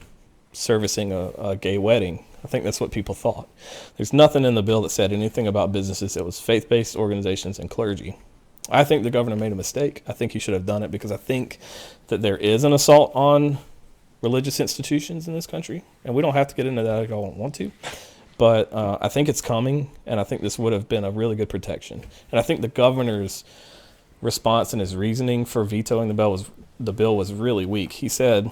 C: servicing a gay wedding. I think that's what people thought. There's nothing in the bill that said anything about businesses. It was faith-based organizations and clergy. I think the governor made a mistake. I think he should have done it because I think that there is an assault on religious institutions in this country. And we don't have to get into that if y'all don't want to. But I think it's coming, and I think this would have been a really good protection. And I think the governor's response and his reasoning for vetoing the bill was really weak. He said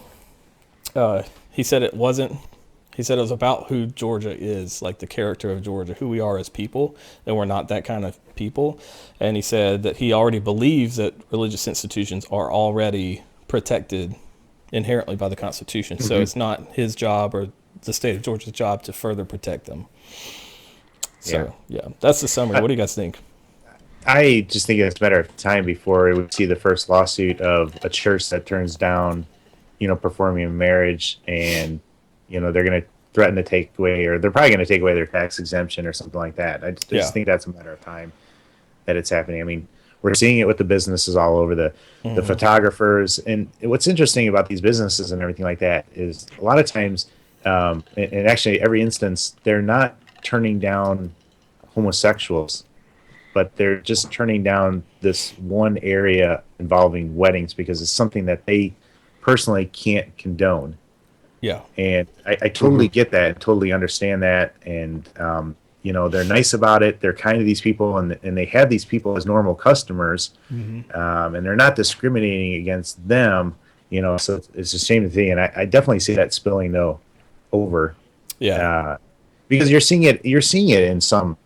C: it was about who Georgia is, like the character of Georgia, who we are as people, and we're not that kind of people. And he said that he already believes that religious institutions are already protected inherently by the Constitution. Mm-hmm. So it's not his job or the state of Georgia's job to further protect them. So, yeah, that's the summary. What do you guys think?
B: I just think it's a matter of time before we see the first lawsuit of a church that turns down, performing a marriage, and they're going to threaten to take away, or they're probably going to take away their tax exemption or something like that. I just think that's a matter of time that it's happening. I mean, we're seeing it with the businesses all over, the photographers, and what's interesting about these businesses and everything like that is a lot of times, and actually every instance, they're not turning down homosexuals, but they're just turning down this one area involving weddings because it's something that they personally can't condone.
C: Yeah.
B: And I totally get that and totally understand that. And, they're nice about it. They're kind to these people, and they have these people as normal customers, and they're not discriminating against them, so it's a shame to see. And I definitely see that spilling, though, over.
C: Yeah.
B: Because you're seeing it in some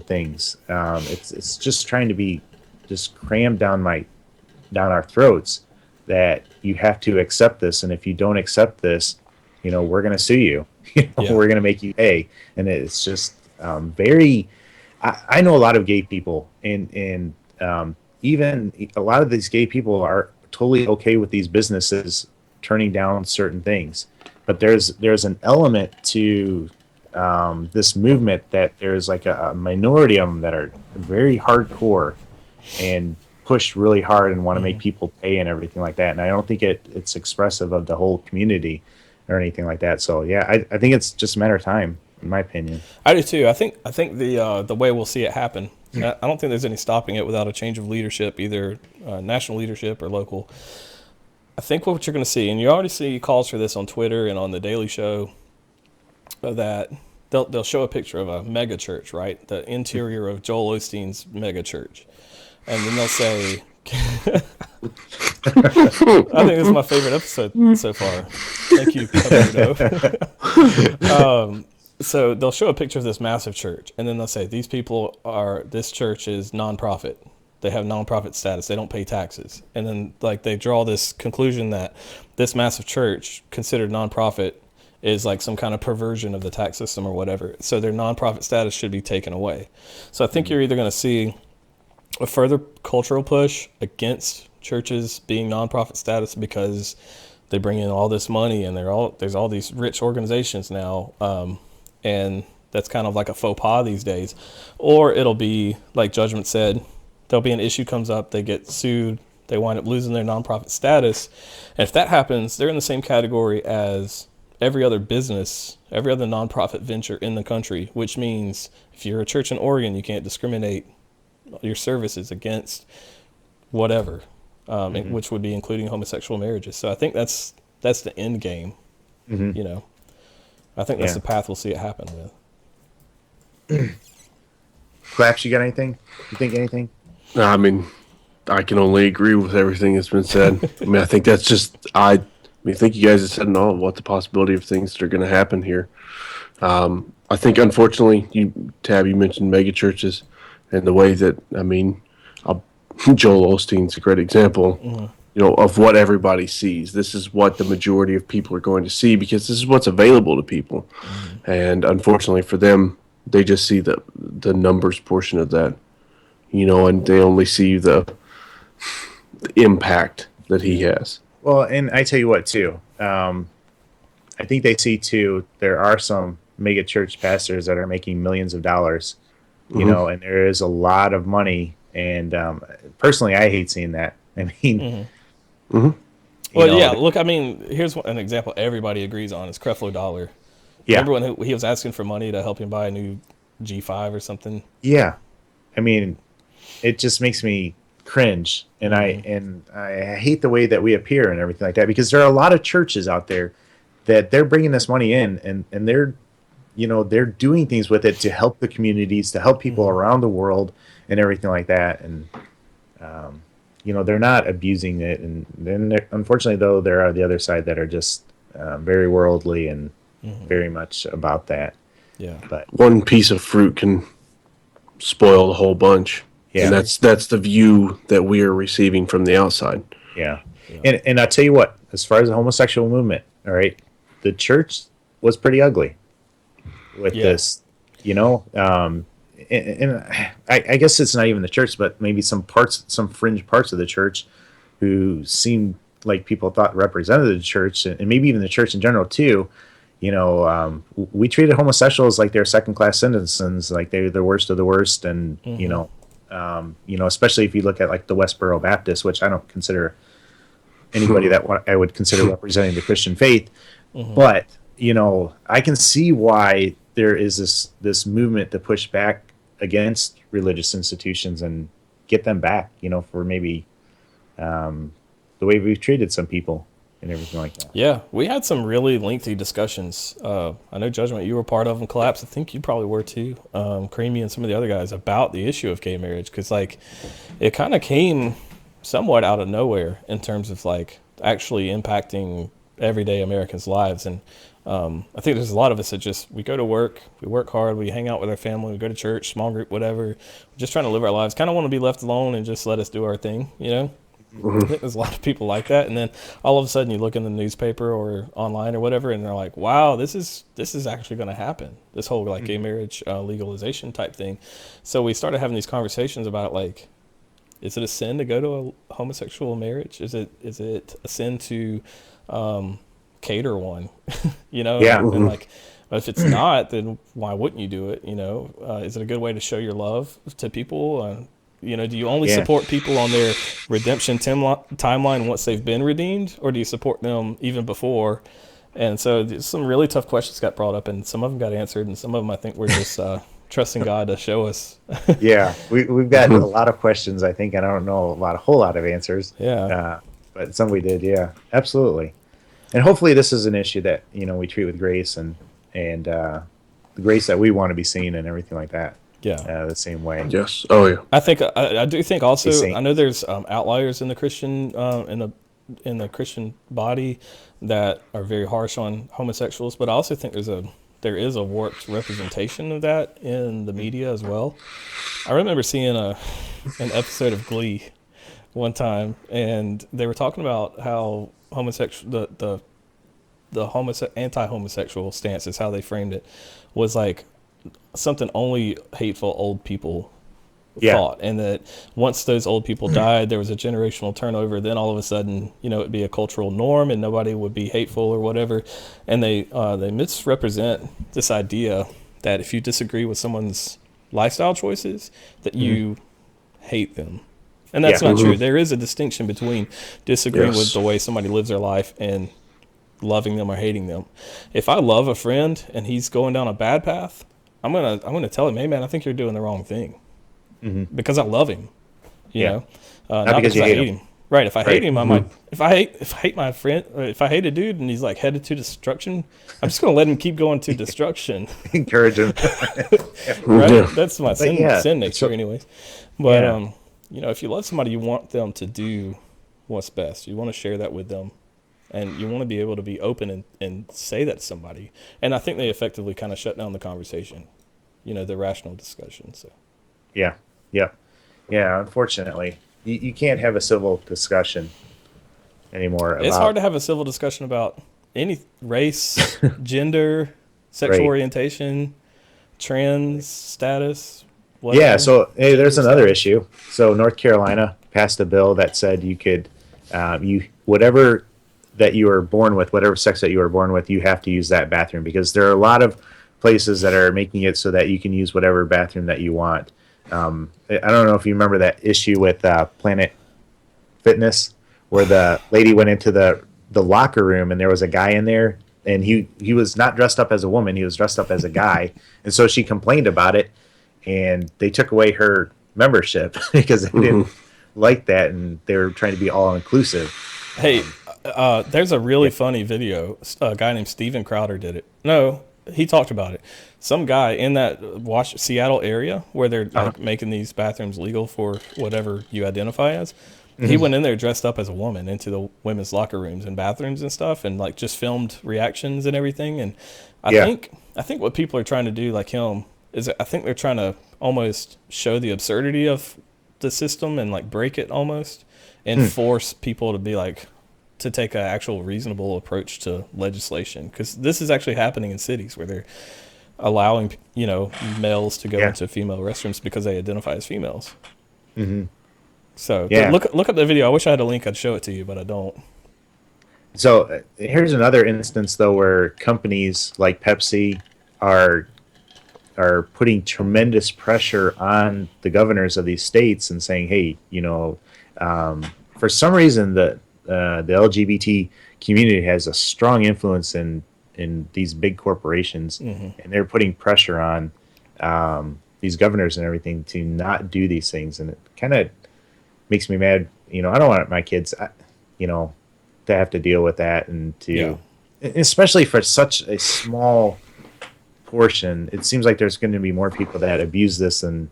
B: things. It's just trying to be just crammed down our throats that you have to accept this, and if you don't accept this, we're going to sue you. We're going to make you pay, and it's just very. I know a lot of gay people, and even a lot of these gay people are totally okay with these businesses turning down certain things, but there's an element to this movement that there's like a minority of them that are very hardcore and push really hard and want to make people pay and everything like that. And I don't think it's expressive of the whole community or anything like that. So yeah, I think it's just a matter of time, in my opinion.
C: I do too. I think the way we'll see it happen, I don't think there's any stopping it without a change of leadership, either national leadership or local. I think what you're going to see, and you already see calls for this on Twitter and on the Daily Show, that they'll show a picture of a mega church, right? The interior of Joel Osteen's mega church. And then they'll say, I think this is my favorite episode so far. Thank you, Pedro. So they'll show a picture of this massive church, and then they'll say, this church is nonprofit. They have nonprofit status. They don't pay taxes. And then they draw this conclusion that this massive church, considered nonprofit, is like some kind of perversion of the tax system or whatever. So their nonprofit status should be taken away. So I think you're either going to see a further cultural push against churches being nonprofit status because they bring in all this money, and there's all these rich organizations now, and that's kind of like a faux pas these days. Or it'll be like Judgment said, there'll be an issue comes up, they get sued, they wind up losing their nonprofit status, and if that happens, they're in the same category as every other business, every other nonprofit venture in the country, which means if you're a church in Oregon, you can't discriminate your services against whatever, which would be including homosexual marriages. So I think that's the end game. I think that's the path we'll see it happen with.
B: Claps, you got anything? You think anything?
A: No, I mean, I can only agree with everything that's been said. I mean, I think that's just I think you guys have said it all. What the possibility of things that are going to happen here. I think, unfortunately, you mentioned mega churches. And the way that, Joel Osteen's a great example, of what everybody sees. This is what the majority of people are going to see because this is what's available to people. And unfortunately for them, they just see the numbers portion of that, and they only see the impact that he has.
B: Well, and I tell you what, too. I think they see, too, there are some mega church pastors that are making millions of dollars. And there is a lot of money, and personally, I hate seeing that. I mean,
C: look, here's an example everybody agrees on is Creflo Dollar.
B: Yeah.
C: Remember when he was asking for money to help him buy a new G5 or something?
B: Yeah. I mean, it just makes me cringe, and I hate the way that we appear and everything like that, because there are a lot of churches out there that they're bringing this money in, and they're doing things with it to help the communities, to help people around the world and everything like that. And, they're not abusing it. And then, unfortunately, though, there are the other side that are just very worldly and very much about that.
C: Yeah.
B: But
A: one piece of fruit can spoil the whole bunch.
B: Yeah.
A: And that's the view that we are receiving from the outside.
B: Yeah. And I'll tell you what, as far as the homosexual movement, all right, the church was pretty ugly with this, and I guess it's not even the church, but maybe some fringe parts of the church who seem like people thought represented the church, and maybe even the church in general too. We treated homosexuals like they're second class citizens, like they're the worst of the worst, and especially if you look at like the Westboro Baptist, which I don't consider anybody that I would consider representing the Christian faith, but I can see why there is this movement to push back against religious institutions and get them back, for maybe the way we've treated some people and everything like that.
C: Yeah, we had some really lengthy discussions. I know Judgment, you were part of them. Collapse, I think you probably were too. Creamy and some of the other guys about the issue of gay marriage, because like it kind of came somewhat out of nowhere in terms of like actually impacting everyday Americans' lives. And I think there's a lot of us that just, we go to work, we work hard, we hang out with our family, we go to church, small group, whatever. We're just trying to live our lives, kind of want to be left alone and just let us do our thing, I think there's a lot of people like that, and then all of a sudden you look in the newspaper or online or whatever, and they're like, "Wow, this is actually going to happen." This whole like gay marriage legalization type thing. So we started having these conversations about like, is it a sin to go to a homosexual marriage? Is it a sin to cater one?
B: Yeah.
C: And like, if it's not, then why wouldn't you do it? Is it a good way to show your love to people? Do you only support people on their redemption timeline once they've been redeemed, or do you support them even before? And so some really tough questions got brought up, and some of them got answered, and some of them I think we're just trusting God to show us.
B: Yeah, we've got a lot of questions, I think, and I don't know a whole lot of answers.
C: Yeah.
B: But some we did, yeah, absolutely. And hopefully this is an issue that, we treat with grace and the grace that we want to be seen and everything like that.
C: Yeah,
B: the same way.
A: Yes. Oh yeah.
C: I do think also. I know there's outliers in the Christian in the Christian body that are very harsh on homosexuals, but I also think there is a warped representation of that in the media as well. I remember seeing an episode of Glee one time, and they were talking about how the anti-homosexual stance is how they framed it was like something only hateful old people thought, and that once those old people died, there was a generational turnover. Then all of a sudden, it'd be a cultural norm, and nobody would be hateful or whatever. And they misrepresent this idea that if you disagree with someone's lifestyle choices, that you hate them, and that's not true. There is a distinction between disagreeing with the way somebody lives their life and loving them or hating them. If I love a friend and he's going down a bad path, I'm gonna tell him, hey man, I think you're doing the wrong thing, because I love him, not because I hate him. Right? If I hate him, I might. If I hate my friend, or if I hate a dude and he's like headed to destruction, I'm just gonna let him keep going to destruction.
B: Encourage him.
C: Right?
A: Yeah.
C: That's my sin nature, anyways. But if you love somebody, you want them to do what's best. You want to share that with them. And you want to be able to be open and say that to somebody. And I think they effectively kind of shut down the conversation, the rational discussion. So,
B: yeah. Unfortunately, you can't have a civil discussion anymore.
C: It's hard to have a civil discussion about any race, gender, sexual orientation, trans status. Whatever.
B: Yeah. So there's another issue. So North Carolina passed a bill that said you could, whatever that you were born with, whatever sex that you were born with, you have to use that bathroom, because there are a lot of places that are making it so that you can use whatever bathroom that you want. I don't know if you remember that issue with Planet Fitness, where the lady went into the locker room and there was a guy in there, and he was not dressed up as a woman, he was dressed up as a guy, and so she complained about it, and they took away her membership because they didn't like that, and they were trying to be all inclusive.
C: Hey, there's a really funny video. A guy named Steven Crowder did it. No, he talked about it. Some guy in that Seattle area where they're like making these bathrooms legal for whatever you identify as. He went in there dressed up as a woman into the women's locker rooms and bathrooms and stuff, and like just filmed reactions and everything. And I think what people are trying to do, like him, is I think they're trying to almost show the absurdity of the system and like break it almost, and force people to be like, to take an actual reasonable approach to legislation, because this is actually happening in cities where allowing males to go
B: Yeah.
C: into female restrooms because they identify as females.
B: Mm-hmm.
C: So
B: Yeah.
C: look up the video. I wish I had a link. I'd show it to you, but I don't.
B: So here's another instance though where companies like Pepsi are putting tremendous pressure on the governors of these states and saying, hey, for some reason the LGBT community has a strong influence in these big corporations, and they're putting pressure on these governors and everything to not do these things, and it kind of makes me mad. I don't want my kids, to have to deal with that, and especially for such a small portion. It seems like there's going to be more people that abuse this than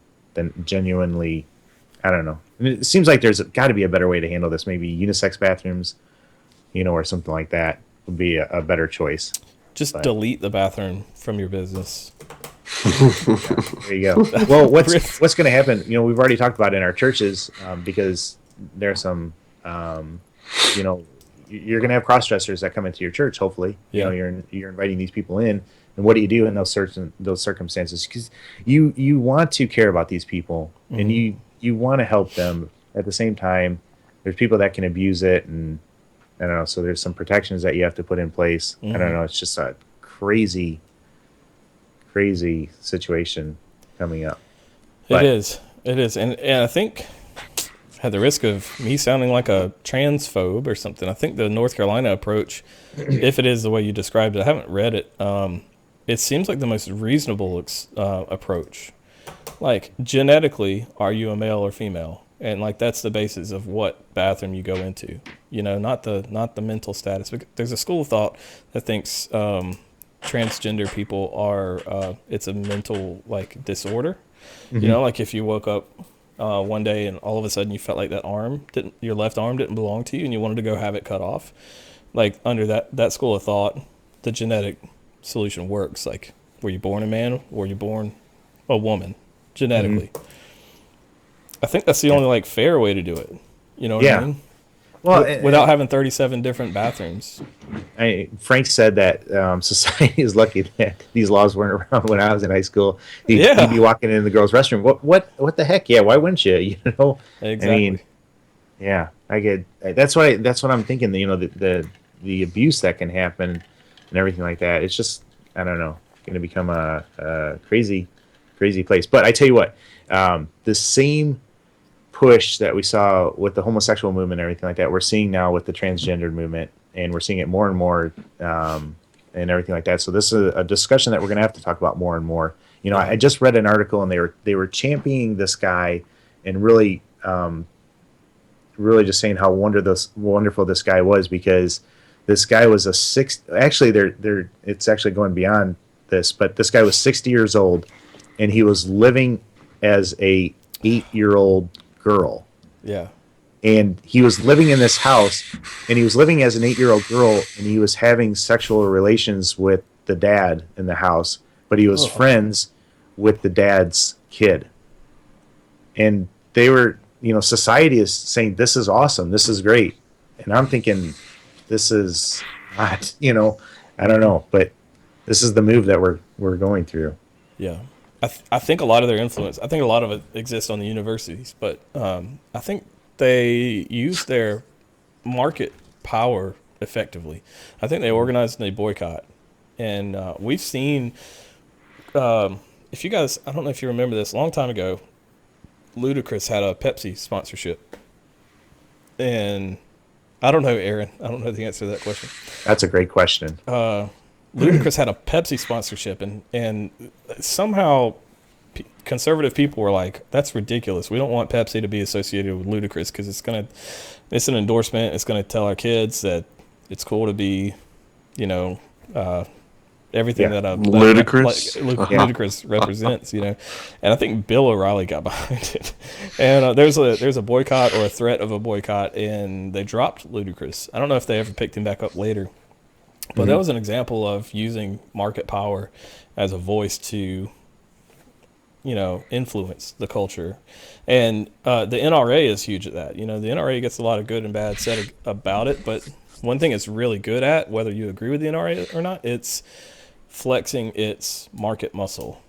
B: genuinely. I don't know. I mean, it seems like there's got to be a better way to handle this. Maybe unisex bathrooms, or something like that would be a better choice.
C: Just delete the bathroom from your business.
B: There you go. Well, what's going to happen? We've already talked about it in our churches, because there's some, you're going to have cross-dressers that come into your church. Hopefully, you're inviting these people in, and what do you do in those circumstances? Because you want to care about these people, and you want to help them. At the same time, there's people that can abuse it, and I don't know. So there's some protections that you have to put in place. I don't know. It's just a crazy situation coming up.
C: It is, and I think, at the risk of me sounding like a transphobe or something, I think the North Carolina approach, if it is the way you described it, I haven't read it. It seems like the most reasonable approach. Like, genetically, are you a male or female? And like that's the basis of what bathroom you go into. Not the mental status. There's a school of thought that thinks transgender people are it's a mental disorder. Like if you woke up one day and all of a sudden you felt like your left arm didn't belong to you and you wanted to go have it cut off. Like under that school of thought, the genetic solution works. Like, were you born a man or were you born a woman genetically? I think that's the only fair way to do it. You know what I mean? Well, without having 37 different bathrooms.
B: Frank said that society is lucky that these laws weren't around when I was in high school. He'd be walking in the girls' restroom. What the heck? Yeah, why wouldn't you?
C: Exactly.
B: I mean, yeah, I get. That's what I'm thinking. The abuse that can happen and everything like that. It's just, I don't know, going to become a crazy place. But I tell you what, the same push that we saw with the homosexual movement and everything like that, we're seeing now with the transgendered movement, and we're seeing it more and more, and everything like that. So this is a discussion that we're going to have to talk about more and more. I just read an article, and they were championing this guy and really just saying how wonderful this guy was, because this guy was it's actually going beyond this, but this guy was 60 years old, and he was living as a 8-year-old girl.
C: Yeah.
B: And he was living in this house, and he was living as an 8-year-old girl, and he was having sexual relations with the dad in the house, but he was friends with the dad's kid. And they were, society is saying, this is awesome, this is great. And I'm thinking, this is not, I don't know, but this is the move that we're going through.
C: Yeah. I think a lot of their influence, I think a lot of it exists on the universities, but I think they use their market power effectively. I think they organized and they boycott. And we've seen, if you guys, I don't know if you remember this, a long time ago, Ludacris had a Pepsi sponsorship. And I don't know, Aaron, I don't know the answer to that question.
B: That's a great question.
C: Ludacris had a Pepsi sponsorship, and somehow conservative people were like, that's ridiculous. We don't want Pepsi to be associated with Ludacris because it's an endorsement. It's going to tell our kids that it's cool to be, everything that Ludacris represents, And I think Bill O'Reilly got behind it. And there's a boycott or a threat of a boycott, and they dropped Ludacris. I don't know if they ever picked him back up later. But that was an example of using market power as a voice to, influence the culture. And the NRA is huge at that. The NRA gets a lot of good and bad said about it. But one thing it's really good at, whether you agree with the NRA or not, it's flexing its market muscle.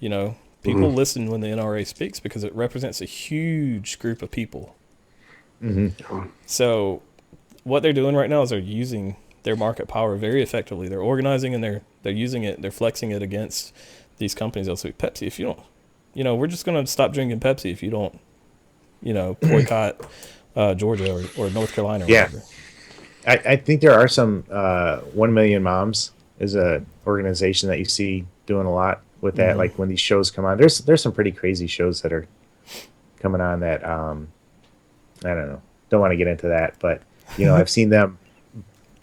C: You know, people listen when the NRA speaks because it represents a huge group of people. So what they're doing right now is they're using their market power very effectively. They're organizing and they're using it. They're flexing it against these companies. They'll say, Pepsi, if you don't, you know, we're just going to stop drinking Pepsi if you don't, you know, boycott Georgia or North Carolina or whatever.
B: I think there are some 1 Million Moms is a organization that you see doing a lot with that. Like when these shows come on, there's some pretty crazy shows that are coming on that I don't know. Don't want to get into that, but you know, I've seen them,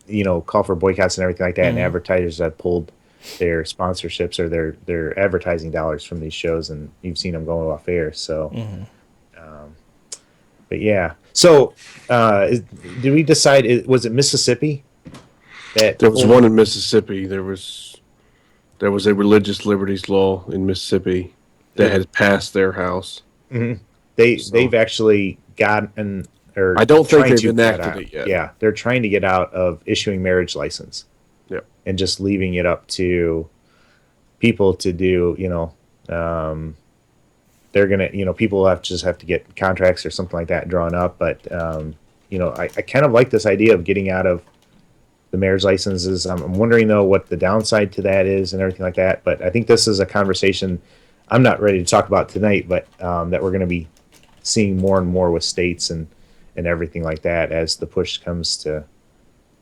B: you know, call for boycotts and everything like that, and advertisers have pulled their sponsorships or their advertising dollars from these shows, and you've seen them going off air. So, but yeah. So, did we decide? Was it Mississippi? That
A: There was one in Mississippi. There was a religious liberties law in Mississippi that had passed their house.
B: They've actually gotten, or
A: I don't think
B: trying
A: they've
B: to get
A: enacted
B: out.
A: it yet.
B: Yeah, they're trying to get out of issuing marriage license.
A: Yep.
B: And just leaving it up to people to do. You know, they're gonna, you know, people have to get contracts or something like that drawn up. But you know, I kind of like this idea of getting out of the marriage licenses. I'm wondering though what the downside to that is and everything like that. But I think this is a conversation I'm not ready to talk about tonight, but that we're going to be seeing more and more with states and everything like that as the push comes to,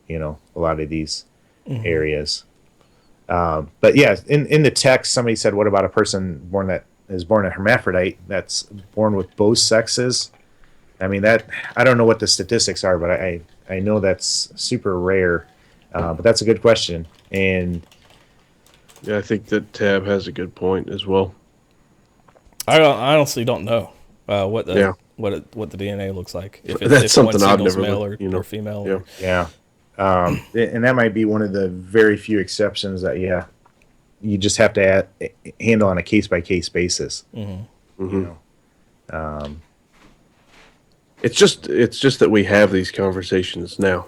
B: you know, a lot of these areas. But yeah, in the text, somebody said, what about a person that is born a hermaphrodite that's born with both sexes? I mean, that, I don't know what the statistics are, but I know that's super rare. But that's a good question. And
A: Yeah, I think that Tab has a good point as well.
C: I honestly don't know what the DNA looks like. If
A: That's something
C: one
A: I've
C: single's
A: never
C: male
A: looked,
C: or,
A: you know.
C: or female.
A: Yeah.
C: Or,
B: yeah, and that might be one of the very few exceptions that you just have to handle on a case by case basis. You know,
A: It's just that we have these conversations now.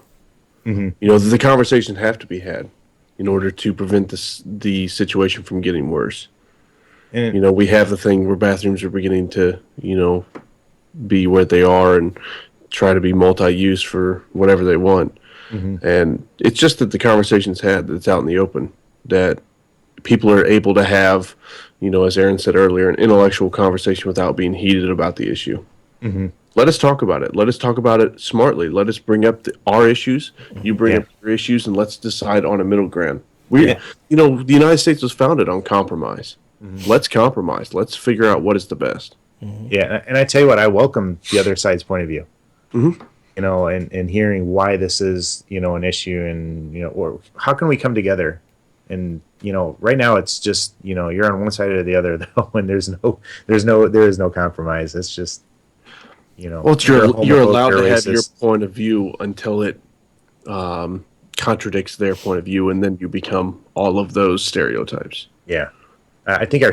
A: You know, the conversations have to be had in order to prevent the situation from getting worse.
B: and
A: You know, we have the thing where bathrooms are beginning to, you know, be where they are and try to be multi-use for whatever they want. And it's just that the conversation's had that's out in the open, that people are able to have, you know, as Aaron said earlier, an intellectual conversation without being heated about the issue. Let us talk about it. Let us talk about it smartly. Let us bring up our issues. You bring up your issues, and let's decide on a middle ground. You know, the United States was founded on compromise. Let's compromise. Let's figure out what is the best.
B: yeah, and I tell you what, I welcome the other side's point of view. You know, and hearing why this is, you know, an issue, and you know, or how can we come together? And you know, right now it's just, you know, you're on one side or the other though, and there is no compromise. It's just, you know,
A: Well, you're allowed to have
B: racist.
A: your point of view until it contradicts their point of view, and then you become all of those stereotypes.
B: Yeah, I think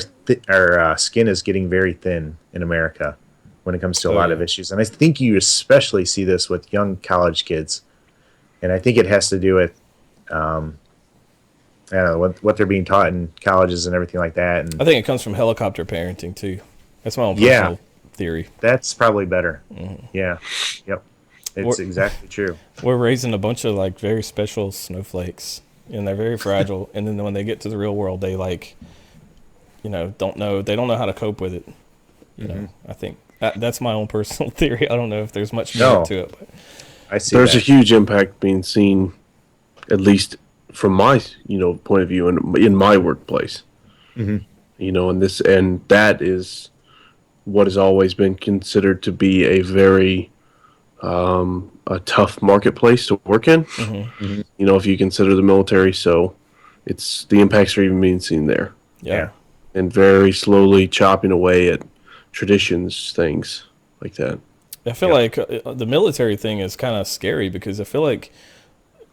B: our skin is getting very thin in America when it comes to a lot of issues, and I think you especially see this with young college kids, and I think it has to do with I don't know what they're being taught in colleges and everything like that. And
C: I think it comes from helicopter parenting too. That's my own personal theory.
B: That's probably better. Yeah, yep, it's exactly true.
C: We're raising a bunch of like very special snowflakes, and they're very fragile. And then when they get to the real world, they like, you know, they don't know how to cope with it. You know, I think that's my own personal theory. I don't know if there's much merit to it, but
B: I see.
A: There's a huge impact being seen, at least from my, you know, point of view in my workplace. You know, and that is what has always been considered to be a very a tough marketplace to work in. You know, if you consider the military, so the impacts are even being seen there.
B: Yeah.
A: And very slowly chopping away at traditions, things like that.
C: I feel like the military thing is kind of scary because I feel like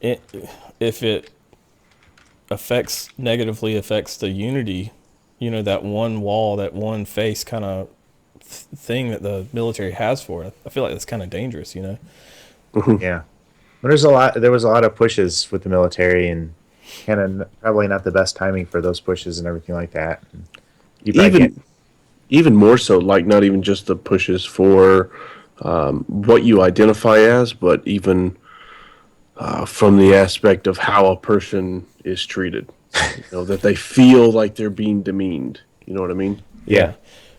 C: if it negatively affects the unity, you know, that one wall, that one face kind of thing that the military has for it, I feel like that's kind of dangerous, you know?
B: Yeah. But there was a lot of pushes with the military, and kind of probably not the best timing for those pushes and everything like that. You probably can't.
A: Even more so, like not even just the pushes for what you identify as, but even from the aspect of how a person is treated. That they feel like they're being demeaned. You know what I mean?
B: Yeah.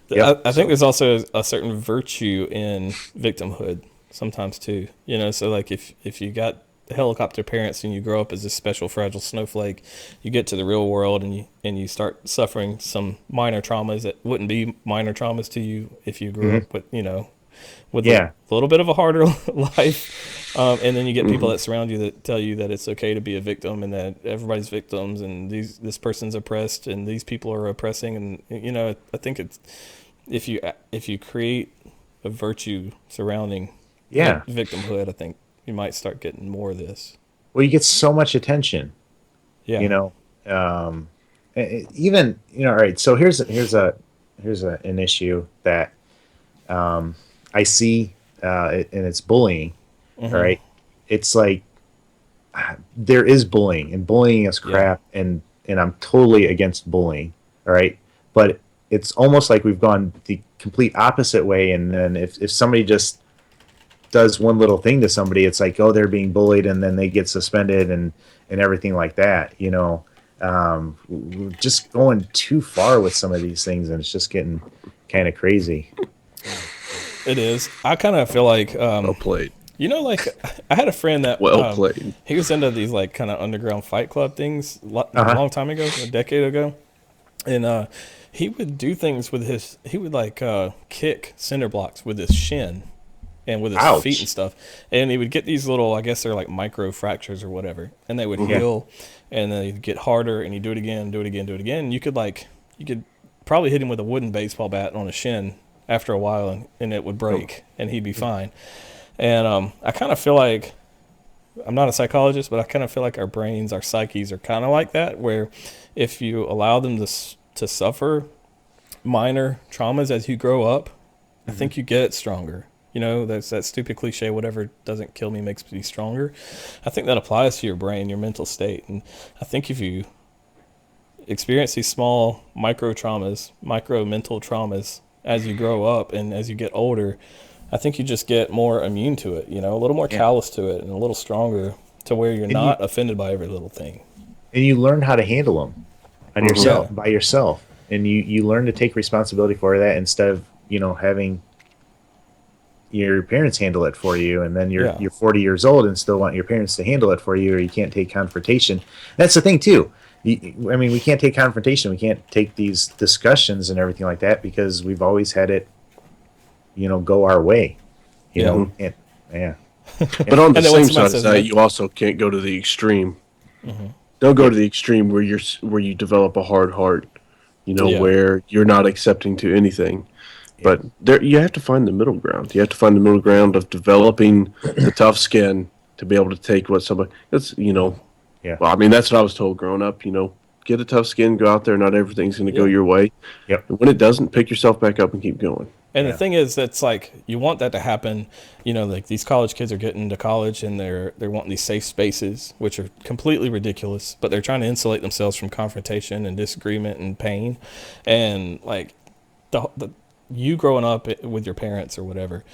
B: Yep.
C: I think there's also a certain virtue in victimhood sometimes too. So like if you got helicopter parents and you grow up as this special fragile snowflake, you get to the real world and you start suffering some minor traumas that wouldn't be minor traumas to you if you grew up with a little bit of a harder life. And then you get people that surround you that tell you that it's okay to be a victim and that everybody's victims and this person's oppressed and these people are oppressing. And, I think it's, if you create a virtue surrounding victimhood, I think you might start getting more of this.
B: Well, you get so much attention.
C: Yeah.
B: Even all right. So here's an issue that I see, and it's bullying.
C: Mm-hmm.
B: All right, it's like there is bullying, and bullying is crap, and I'm totally against bullying. All right, but it's almost like we've gone the complete opposite way, and then if somebody just does one little thing to somebody, it's like, oh, they're being bullied, and then they get suspended and everything like that. We're just going too far with some of these things, and it's just getting kind of crazy.
C: It is. I kind of feel like
A: Well played.
C: Like I had a friend that
A: Well played.
C: He was into these like kind of underground fight club things a long time ago, a decade ago, and he would do things with he would like kick cinder blocks with his shin and with his feet and stuff, and he would get these little, I guess they're like micro fractures or whatever, and they would heal, and then he'd get harder, and he'd do it again, do it again, do it again. And you could probably hit him with a wooden baseball bat on a shin after a while, and it would break, and he'd be fine. And I kind of feel like, I'm not a psychologist, but I kind of feel like our brains, our psyches are kind of like that, where if you allow them to suffer minor traumas as you grow up, I think you get stronger. That's that stupid cliche, whatever doesn't kill me makes me stronger. I think that applies to your brain, your mental state. And I think if you experience these small micro mental traumas as you grow up and as you get older, I think you just get more immune to it, a little more callous to it and a little stronger to where you're not offended by every little thing.
B: And you learn how to handle them on yourself, by yourself. And you learn to take responsibility for that instead of, having your parents handle it for you. And then you're 40 years old and still want your parents to handle it for you, or you can't take confrontation. That's the thing too. We can't take confrontation. We can't take these discussions and everything like that because we've always had it, go our way.
A: But on the same side of that, you also can't go to the extreme. Mm-hmm. Don't go to the extreme where you develop a hard heart, where you're not accepting to anything. But you have to find the middle ground. You have to find the middle ground of developing the tough skin to be able to take what somebody. That's
B: Yeah.
A: Well, that's what I was told growing up. Get a tough skin, go out there. Not everything's going to go your way.
B: Yep.
A: And when it doesn't, pick yourself back up and keep going.
C: And the thing is, that's like, you want that to happen. Like these college kids are getting to college and they're wanting these safe spaces, which are completely ridiculous, but they're trying to insulate themselves from confrontation and disagreement and pain. And like you growing up with your parents or whatever,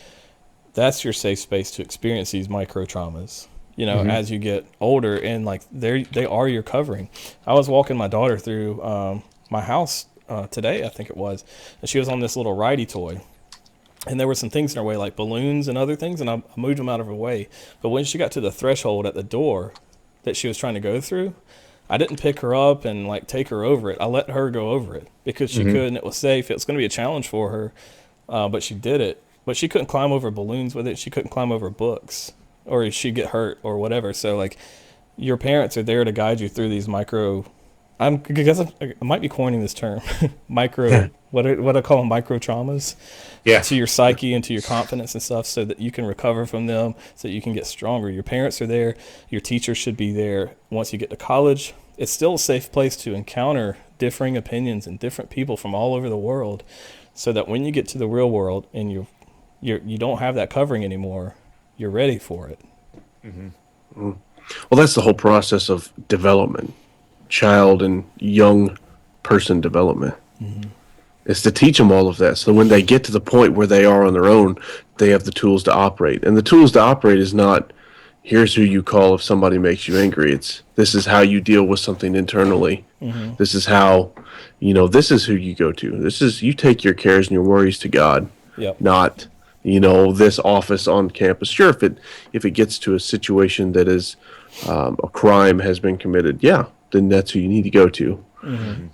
C: that's your safe space to experience these micro traumas. As you get older, and like they are your covering. I was walking my daughter through my house today, I think it was, and she was on this little righty toy, and there were some things in her way, like balloons and other things, and I moved them out of her way. But when she got to the threshold at the door that she was trying to go through, I didn't pick her up and like take her over it. I let her go over it because she could, and it was safe. It was going to be a challenge for her, but she did it. But she couldn't climb over balloons with it. She couldn't climb over books, or she'd get hurt or whatever. So like, your parents are there to guide you through these micro. I might be coining this term, micro. What I call them, micro traumas.
B: Yeah.
C: To your psyche and to your confidence and stuff, so that you can recover from them, so that you can get stronger. Your parents are there. Your teachers should be there. Once you get to college, it's still a safe place to encounter differing opinions and different people from all over the world, so that when you get to the real world and you don't have that covering anymore, you're ready for it.
A: Mm-hmm. Well, that's the whole process of development. child and young person development. Is to teach them all of that, so when they get to the point where they are on their own, they have the tools to operate. And the tools to operate is not, here's who you call if somebody makes you angry. It's, this is how you deal with something internally. This is how, this is who you go to. This is, you take your cares and your worries to God,
C: Yep.
A: not, this office on campus. Sure, if it gets to a situation that is a crime has been committed, yeah, then that's who you need to go to.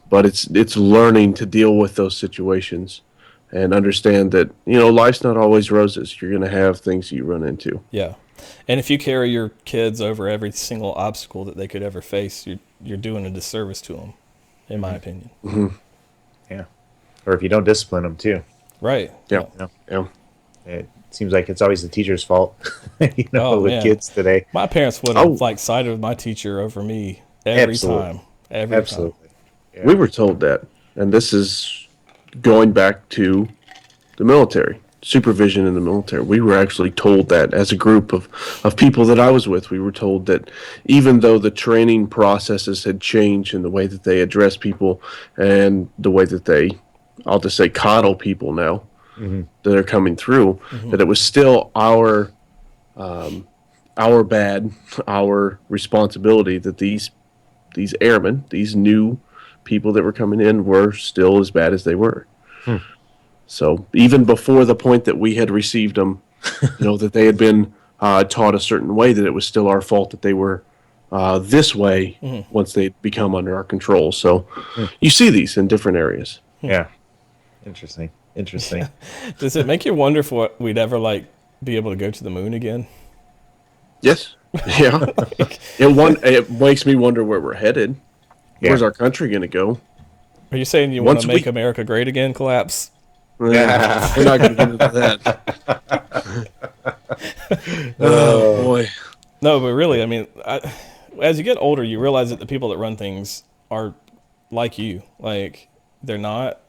A: But it's learning to deal with those situations and understand that life's not always roses. You're going to have things you run into.
C: Yeah. And if you carry your kids over every single obstacle that they could ever face, you're doing a disservice to them, in my opinion.
B: Yeah. Or if you don't discipline them too.
C: Right.
A: Yeah.
B: Yeah. It seems like it's always the teacher's fault,
C: Oh,
B: with
C: man.
B: kids today.
C: My parents would have sided with my teacher over me every
B: Absolutely.
C: time. Every time.
B: Absolutely. Yeah.
A: We were told that, and this is going back to the military, supervision in the military. We were actually told that as a group of people that I was with. We were told that even though the training processes had changed in the way that they address people and the way that they, I'll just say, coddle people now that are coming through, that it was still our bad, our responsibility that these airmen, these new people that were coming in, were still as bad as they were. So even before the point that we had received them, that they had been taught a certain way, that it was still our fault that they were this way once they become under our control. So you see these in different areas.
B: Yeah. Interesting.
C: Does it make you wonder if we'd ever be able to go to the moon again?
A: Yes. Yeah. It makes me wonder where we're headed.
B: Yeah.
A: Where's our country going to go?
C: Are you saying you want
A: Once
C: to make
A: we-
C: America great again collapse?
A: Yeah. We're not going to get into that. Oh, boy.
C: No, but really, I mean, as you get older, you realize that the people that run things are like you. Like, they're not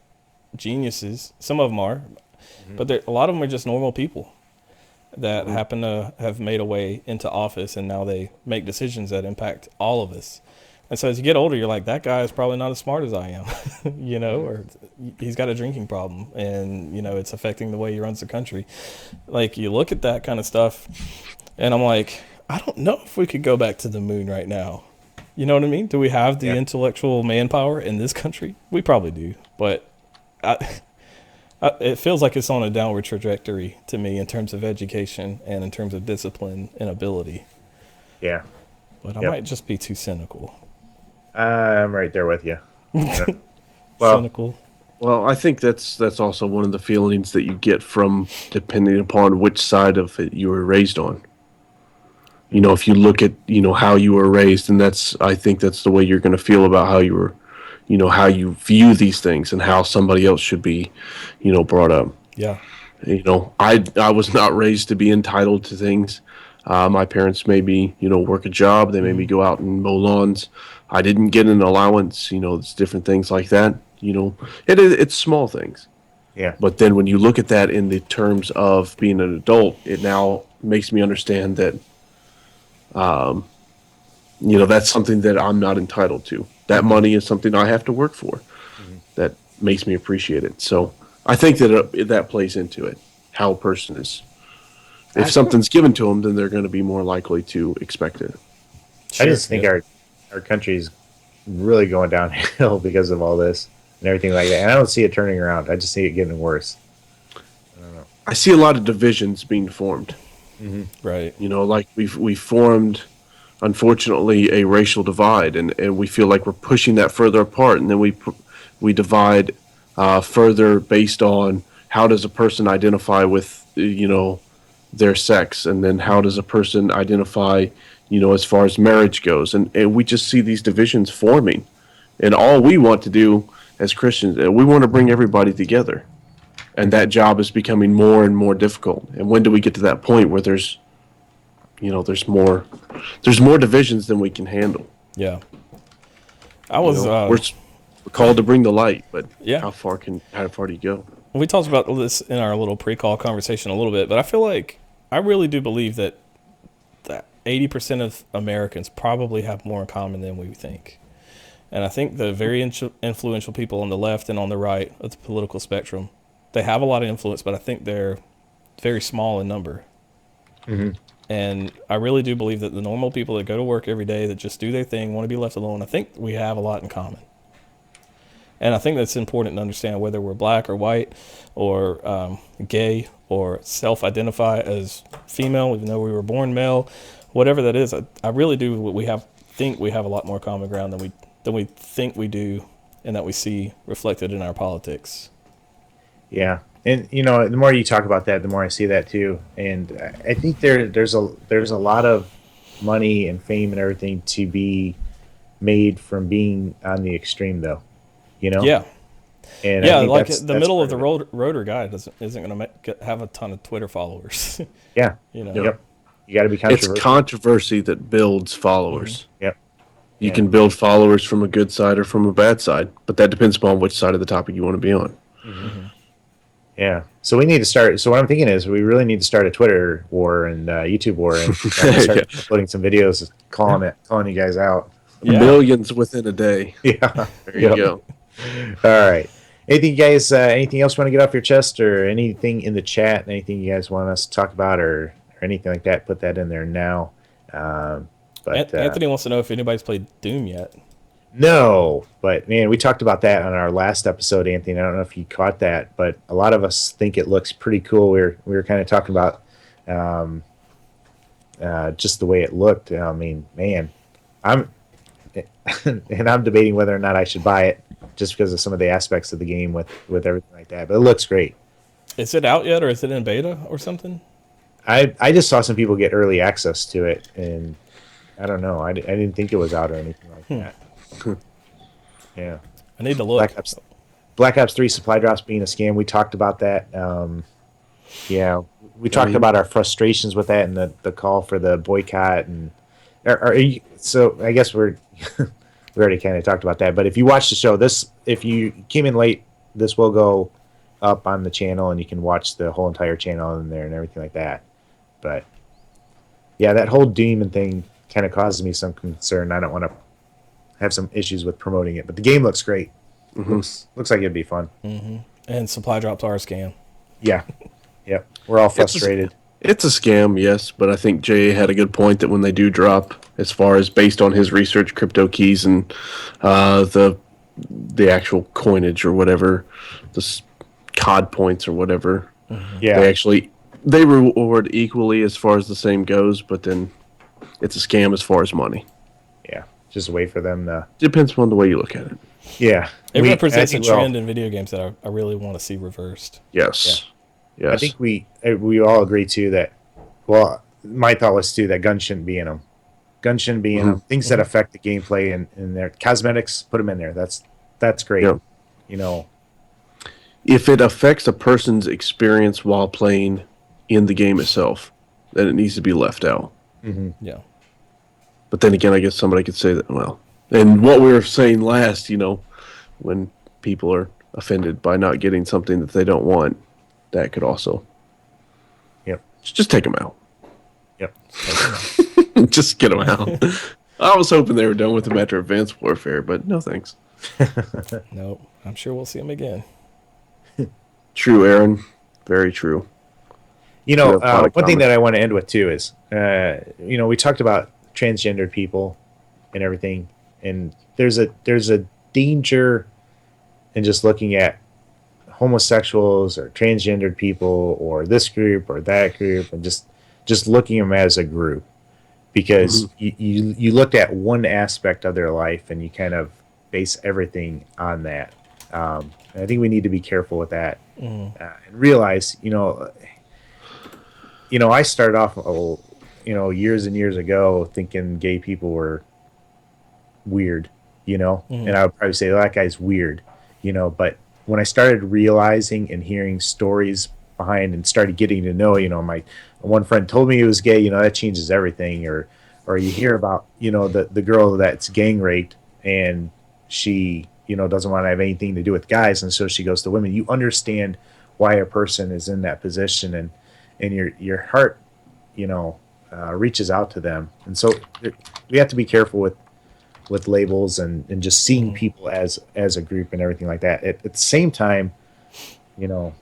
C: geniuses. Some of them are, but a lot of them are just normal people that happen to have made a way into office, and now they make decisions that impact all of us. And so as you get older, you're like, that guy is probably not as smart as I am, or he's got a drinking problem, and, it's affecting the way he runs the country. Like, you look at that kind of stuff, and I'm like, I don't know if we could go back to the moon right now. You know what I mean? Do we have the intellectual manpower in this country? We probably do, but it feels like it's on a downward trajectory to me in terms of education and in terms of discipline and ability.
B: Yeah.
C: But I might just be too cynical.
B: I'm right there with you. Well,
C: Cynical.
A: Well, I think that's also one of the feelings that you get from depending upon which side of it you were raised on. If you look at, how you were raised, and I think that's the way you're going to feel about how you were, how you view these things and how somebody else should be, brought up.
C: Yeah.
A: I was not raised to be entitled to things. My parents made me, work a job. They made me go out and mow lawns. I didn't get an allowance. It's different things like that. It's small things.
B: yeah.
A: But then when you look at that in the terms of being an adult, it now makes me understand that, that's something that I'm not entitled to. That money is something I have to work for. That makes me appreciate it. So I think that that plays into it, how a person is. If something's given to them, then they're going to be more likely to expect it.
B: I just think our country's really going downhill because of all this and everything like that. And I don't see it turning around. I just see it getting worse.
A: I see a lot of divisions being formed.
C: Right.
A: Like we formed, unfortunately, a racial divide, and we feel like we're pushing that further apart, and then we divide further based on how does a person identify with their sex, and then how does a person identify as far as marriage goes, and we just see these divisions forming, and all we want to do as Christians, we want to bring everybody together. And that job is becoming more and more difficult. And when do we get to that point where there's more divisions than we can handle?
C: Yeah. I was
A: We're called to bring the light, but
C: Yeah.
A: how far do you go?
C: we talked about this in our little pre-call conversation a little bit, but I feel like I really do believe that 80% of Americans probably have more in common than we think. And I think the very influential people on the left and on the right of the political spectrum, they have a lot of influence, but I think they're very small in number. And I really do believe that the normal people that go to work every day, that just do their thing, want to be left alone, I think we have a lot in common. And I think that's important to understand, whether we're black or white or gay or self-identify as female, even though we were born male, whatever that is. I really do think we have a lot more common ground than we think we do, and that we see reflected in our politics.
B: Yeah, and the more you talk about that, the more I see that too. And I think there's a lot of money and fame and everything to be made from being on the extreme, though.
C: Yeah.
B: And
C: Yeah,
B: I think
C: like
B: that's
C: the middle of the
B: part
C: rotor guy isn't going to have a ton of Twitter followers.
B: Yeah.
C: Yep.
B: You got to be controversial.
A: It's controversy that builds followers.
B: Yep.
A: You
B: Yeah.
A: can build followers from a good side or from a bad side, but that depends upon which side of the topic you want to be on.
B: Yeah. So we need to start. So what I'm thinking is, we really need to start a Twitter war and YouTube war, and start uploading some videos, calling you guys out.
C: Yeah.
A: Millions within a day.
B: Yeah.
A: There you go.
B: All right. Anything, guys? Anything else you want to get off your chest, or anything in the chat? Anything you guys want us to talk about, or anything like that? Put that in there now. But
C: Anthony wants to know if anybody's played Doom yet.
B: no, but man, we talked about that on our last episode, Anthony. I don't know if you caught that, but a lot of us think it looks pretty cool. We were kind of talking about just the way it looked. I mean, man, I'm debating whether or not I should buy it, just because of some of the aspects of the game with everything like that. But it looks great.
C: Is it out yet, or is it in beta or something?
B: I just saw some people get early access to it, and I don't know. I didn't think it was out or anything like that. Yeah.
C: I need to look.
B: Black Ops 3 supply drops being a scam. We talked about that. Yeah, we talked about our frustrations with that, and the call for the boycott. And so I guess we already kind of talked about that. But if you watch the show, if you came in late, this will go up on the channel, and you can watch the whole entire channel in there and everything like that. But yeah, that whole demon thing kind of causes me some concern. I don't want to have some issues with promoting it, but the game looks great. Looks like it'd be fun.
C: And supply drops are a scam.
B: Yeah. Yep. We're all frustrated.
A: It's a scam, yes, but I think Jay had a good point that when they do drop, as far as based on his research, crypto keys and the actual coinage or whatever, the COD points or whatever,
B: Yeah.
A: they reward equally as far as the same goes, but then it's a scam as far as money.
B: Yeah. Just wait for them to.
A: Depends upon the way you look at it.
B: Yeah.
C: It represents a
B: I think
C: trend in video games that I really want to see reversed.
A: Yes. Yes.
B: I think we all agree too that. Well, my thought was too that guns shouldn't be in them. Guns shouldn't be in them. Things that affect the gameplay and their cosmetics, put them in there. That's great.
A: Yeah. If it affects a person's experience while playing in the game itself, then it needs to be left out.
C: Yeah.
A: But then again, I guess somebody could say that, well, and what we were saying last, when people are offended by not getting something that they don't want, that could also.
B: Yep.
A: Just take them out.
B: Yep.
A: Just get them out. I was hoping they were done with them after Advanced Warfare, but no thanks.
C: Nope. I'm sure we'll see them again.
A: True, Aaron. Very true.
B: One thing that I want to end with too is, we talked about transgendered people and everything, and there's a danger in just looking at homosexuals or transgendered people or this group or that group and just looking at them as a group, because you looked at one aspect of their life and you kind of base everything on that. And I think we need to be careful with that and realize, I started off, years and years ago thinking gay people were weird, and I would probably say, that guy's weird, but when I started realizing and hearing stories behind and started getting to know, my one friend told me he was gay, that changes everything. Or you hear about, the girl that's gang raped and she, doesn't want to have anything to do with guys. And so she goes to women. You understand why a person is in that position, and your heart, reaches out to them. And so we have to be careful with with labels and just seeing people as a group and everything like that. At the same time, you know,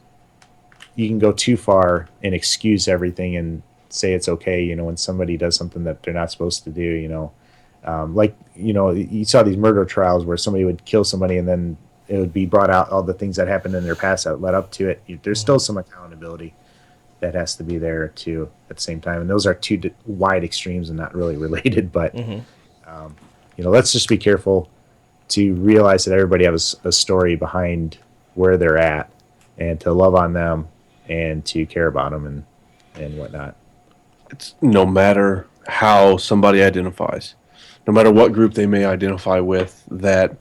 B: you can go too far and excuse everything and say it's okay, you know, when somebody does something that they're not supposed to do, you know. Like, you know, you saw these murder trials where somebody would kill somebody and then it would be brought out all the things that happened in their past that led up to it. There's still some accountability that has to be there too at the same time. And those are two wide extremes and not really related, but, you know, let's just be careful to realize that everybody has a story behind where they're at and to love on them and to care about them and whatnot.
A: It's no matter how somebody identifies, no matter what group they may identify with, that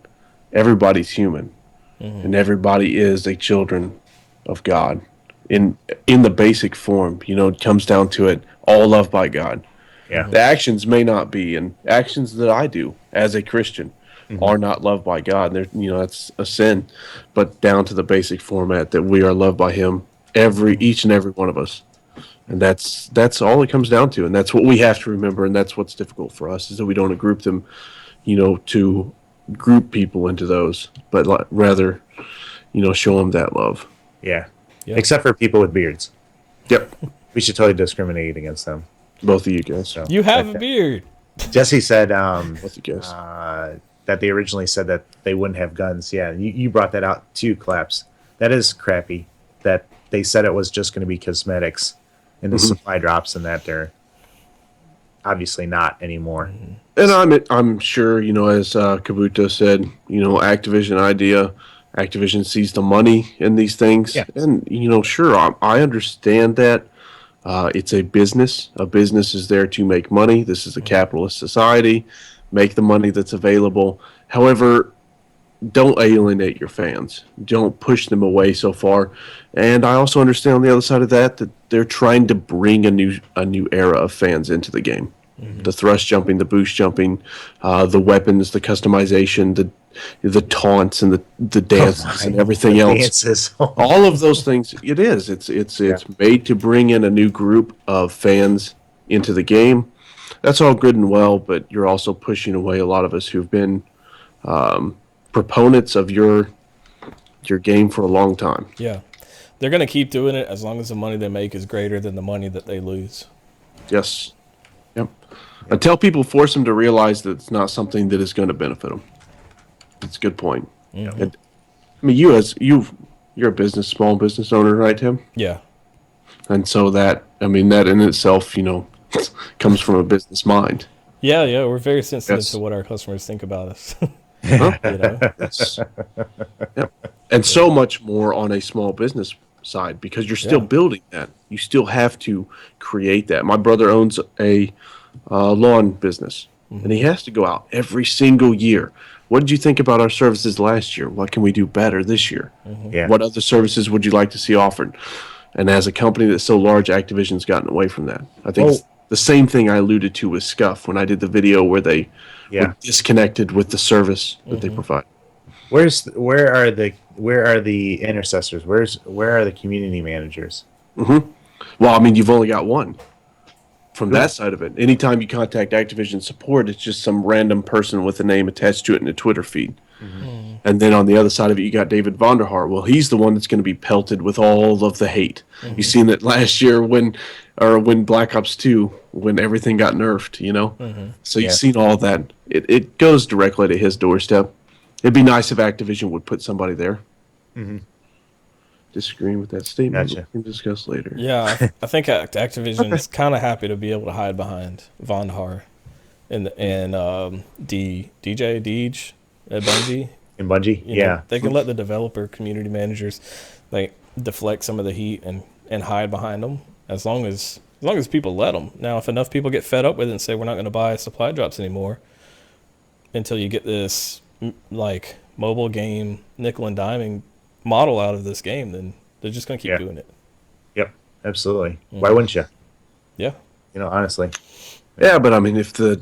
A: everybody's human and everybody is a children of God in the basic form. You know, it comes down to it, all loved by God.
B: Yeah.
A: The actions may not be, and actions that I do as a Christian are not loved by God. They're, you know, that's a sin, but down to the basic format that we are loved by Him, each and every one of us. And that's all it comes down to, and that's what we have to remember, and that's what's difficult for us, is that we don't group them, you know, to group people into those, but rather, you know, show them that love.
B: Yeah.
C: Yep.
B: Except for people with beards.
A: Yep.
B: We should totally discriminate against them.
A: Both of you guys.
B: So,
C: You have a beard.
B: Jesse said
A: Both of you guys.
B: that they originally said that they wouldn't have guns. Yeah, you brought that out too, Claps. That is crappy. That they said it was just going to be cosmetics and the supply drops, and that they're obviously not anymore.
A: And I'm sure, you know, as Kabuto said, you know, Activision sees the money in these things.
B: Yeah.
A: And, you know, sure, I understand that. It's a business. A business is there to make money. This is a capitalist society. Make the money that's available. However, don't alienate your fans. Don't push them away so far. And I also understand on the other side of that they're trying to bring a new era of fans into the game. The thrust jumping, the boost jumping, the weapons, the customization, the taunts, and the dances and everything else.
B: Dances.
A: All of those things. It is. It's made to bring in a new group of fans into the game. That's all good and well, but you're also pushing away a lot of us who've been proponents of your game for a long time.
C: Yeah. They're going to keep doing it as long as the money they make is greater than the money that they lose.
A: Yes. Yep. Until people force them to realize that it's not something that is going to benefit them. It's a good point. And, I mean, you're a small business owner, right, Tim?
C: Yeah.
A: And so that in itself, you know, comes from a business mind.
C: Yeah, we're very sensitive
A: Yes.
C: to what our customers think about us.
A: Huh?
C: You know?
A: Yes. Yep. And so much more on a small business side, because you're still building that. You still have to create that. My brother owns a lawn business, and he has to go out every single year. What did you think about our services last year? What can we do better this year?
B: Yeah.
A: What other services would you like to see offered? And as a company that's so large, Activision's gotten away from that. I think it's the same thing I alluded to with Scuff when I did the video where they were disconnected with the service that they provide.
B: Where are the intercessors? Where are the community managers?
A: Well, I mean, you've only got one from that side of it. Anytime you contact Activision support, it's just some random person with a name attached to it in a Twitter feed. And then on the other side of it, you got David Vonderhaar. Well, he's the one that's going to be pelted with all of the hate. You seen it last year when Black Ops 2, when everything got nerfed, you know? So you've seen all that. It goes directly to his doorstep. It'd be nice if Activision would put somebody there. Disagreeing with that statement,
B: Gotcha.
A: we can discuss later.
C: Yeah, I think Activision is kind of happy to be able to hide behind Von Har and DJ Deej at Bungie.
B: In Bungie?
C: You know, they can let the developer community managers like deflect some of the heat and hide behind them as long as people let them. Now, if enough people get fed up with it and say we're not going to buy supply drops anymore until you get this like mobile game nickel and diming model out of this game, then they're just going to keep doing it.
B: Yep, absolutely. Why wouldn't you?
C: Yeah.
B: You know, honestly.
A: Yeah, but I mean, if a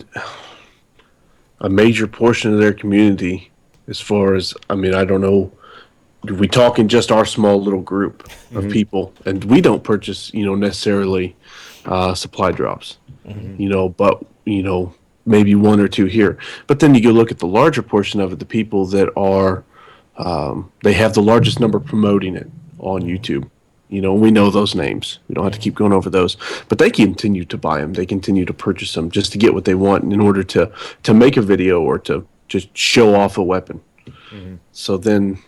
A: major portion of their community, as far as, I mean, I don't know, we talking just our small little group of people, and we don't purchase, you know, necessarily supply drops, you know, but, you know, maybe one or two here. But then you go look at the larger portion of it, the people that are, they have the largest number promoting it on YouTube. You know, we know those names. We don't have to keep going over those. But they continue to buy them. They continue to purchase them just to get what they want in order to make a video or to just show off a weapon. So then,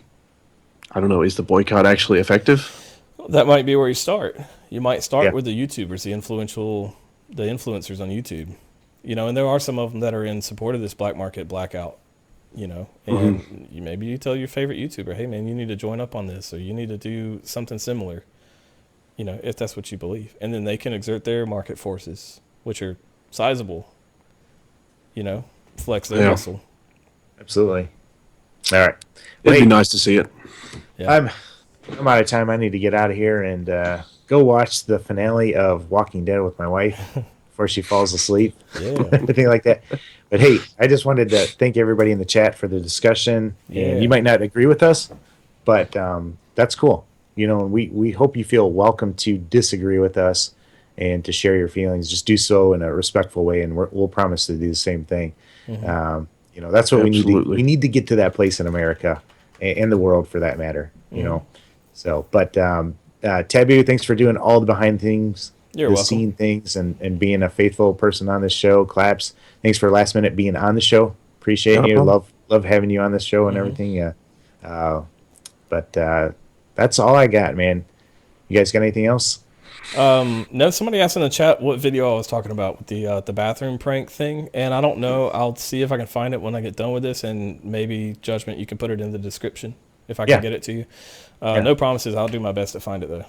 A: I don't know, is the boycott actually effective?
C: That might be where you start. You might start
B: Yeah.
C: with the YouTubers, the influencers on YouTube. You know, and there are some of them that are in support of this black market blackout. You know, and maybe you tell your favorite YouTuber, hey man, you need to join up on this, or you need to do something similar. You know, if that's what you believe, and then they can exert their market forces, which are sizable. You know, flex their muscle.
B: Absolutely. All right.
A: It'd be
B: Wait,
A: nice to see it.
C: Yeah.
B: I'm out of time. I need to get out of here and go watch the finale of Walking Dead with my wife before she falls asleep.
C: Yeah.
B: Anything like that. But hey, I just wanted to thank everybody in the chat for the discussion.
C: Yeah.
B: And you might not agree with us, but that's cool. You know, we hope you feel welcome to disagree with us and to share your feelings. Just do so in a respectful way, and we'll promise to do the same thing. You know, that's what we need.
A: Absolutely.
B: We need to get to that place in America and the world, for that matter. You know, so. But Taboo, thanks for doing all the behind things,
C: You're
B: the
C: welcome.
B: scene things, and being a faithful person on this show. Claps. Thanks for last minute being on the show. Appreciate
A: No
B: you.
A: problem.
B: Love having you on this show and everything. But that's all I got, man. You guys got anything else?
C: No, somebody asked in the chat what video I was talking about with the bathroom prank thing, and I don't know. I'll see if I can find it when I get done with this, and maybe Judgment, you can put it in the description if I can
B: Yeah.
C: get it to you.
B: Yeah.
C: No promises. I'll do my best to find it though.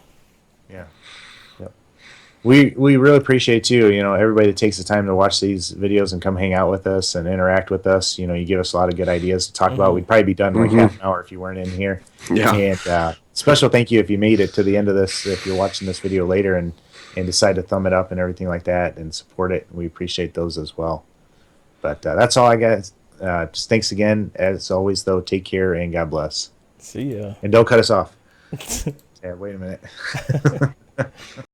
B: Yeah. Yep. We really appreciate too, you know, everybody that takes the time to watch these videos and come hang out with us and interact with us. You know, you give us a lot of good ideas to talk about. We'd probably be done in like half an hour if you weren't in here.
A: Yeah.
B: And special thank you if you made it to the end of this, if you're watching this video later and decide to thumb it up and everything like that and support it. We appreciate those as well. But that's all I got. Just thanks again. As always, though, take care and God bless.
C: See ya.
B: And don't cut us off. Yeah, wait a minute.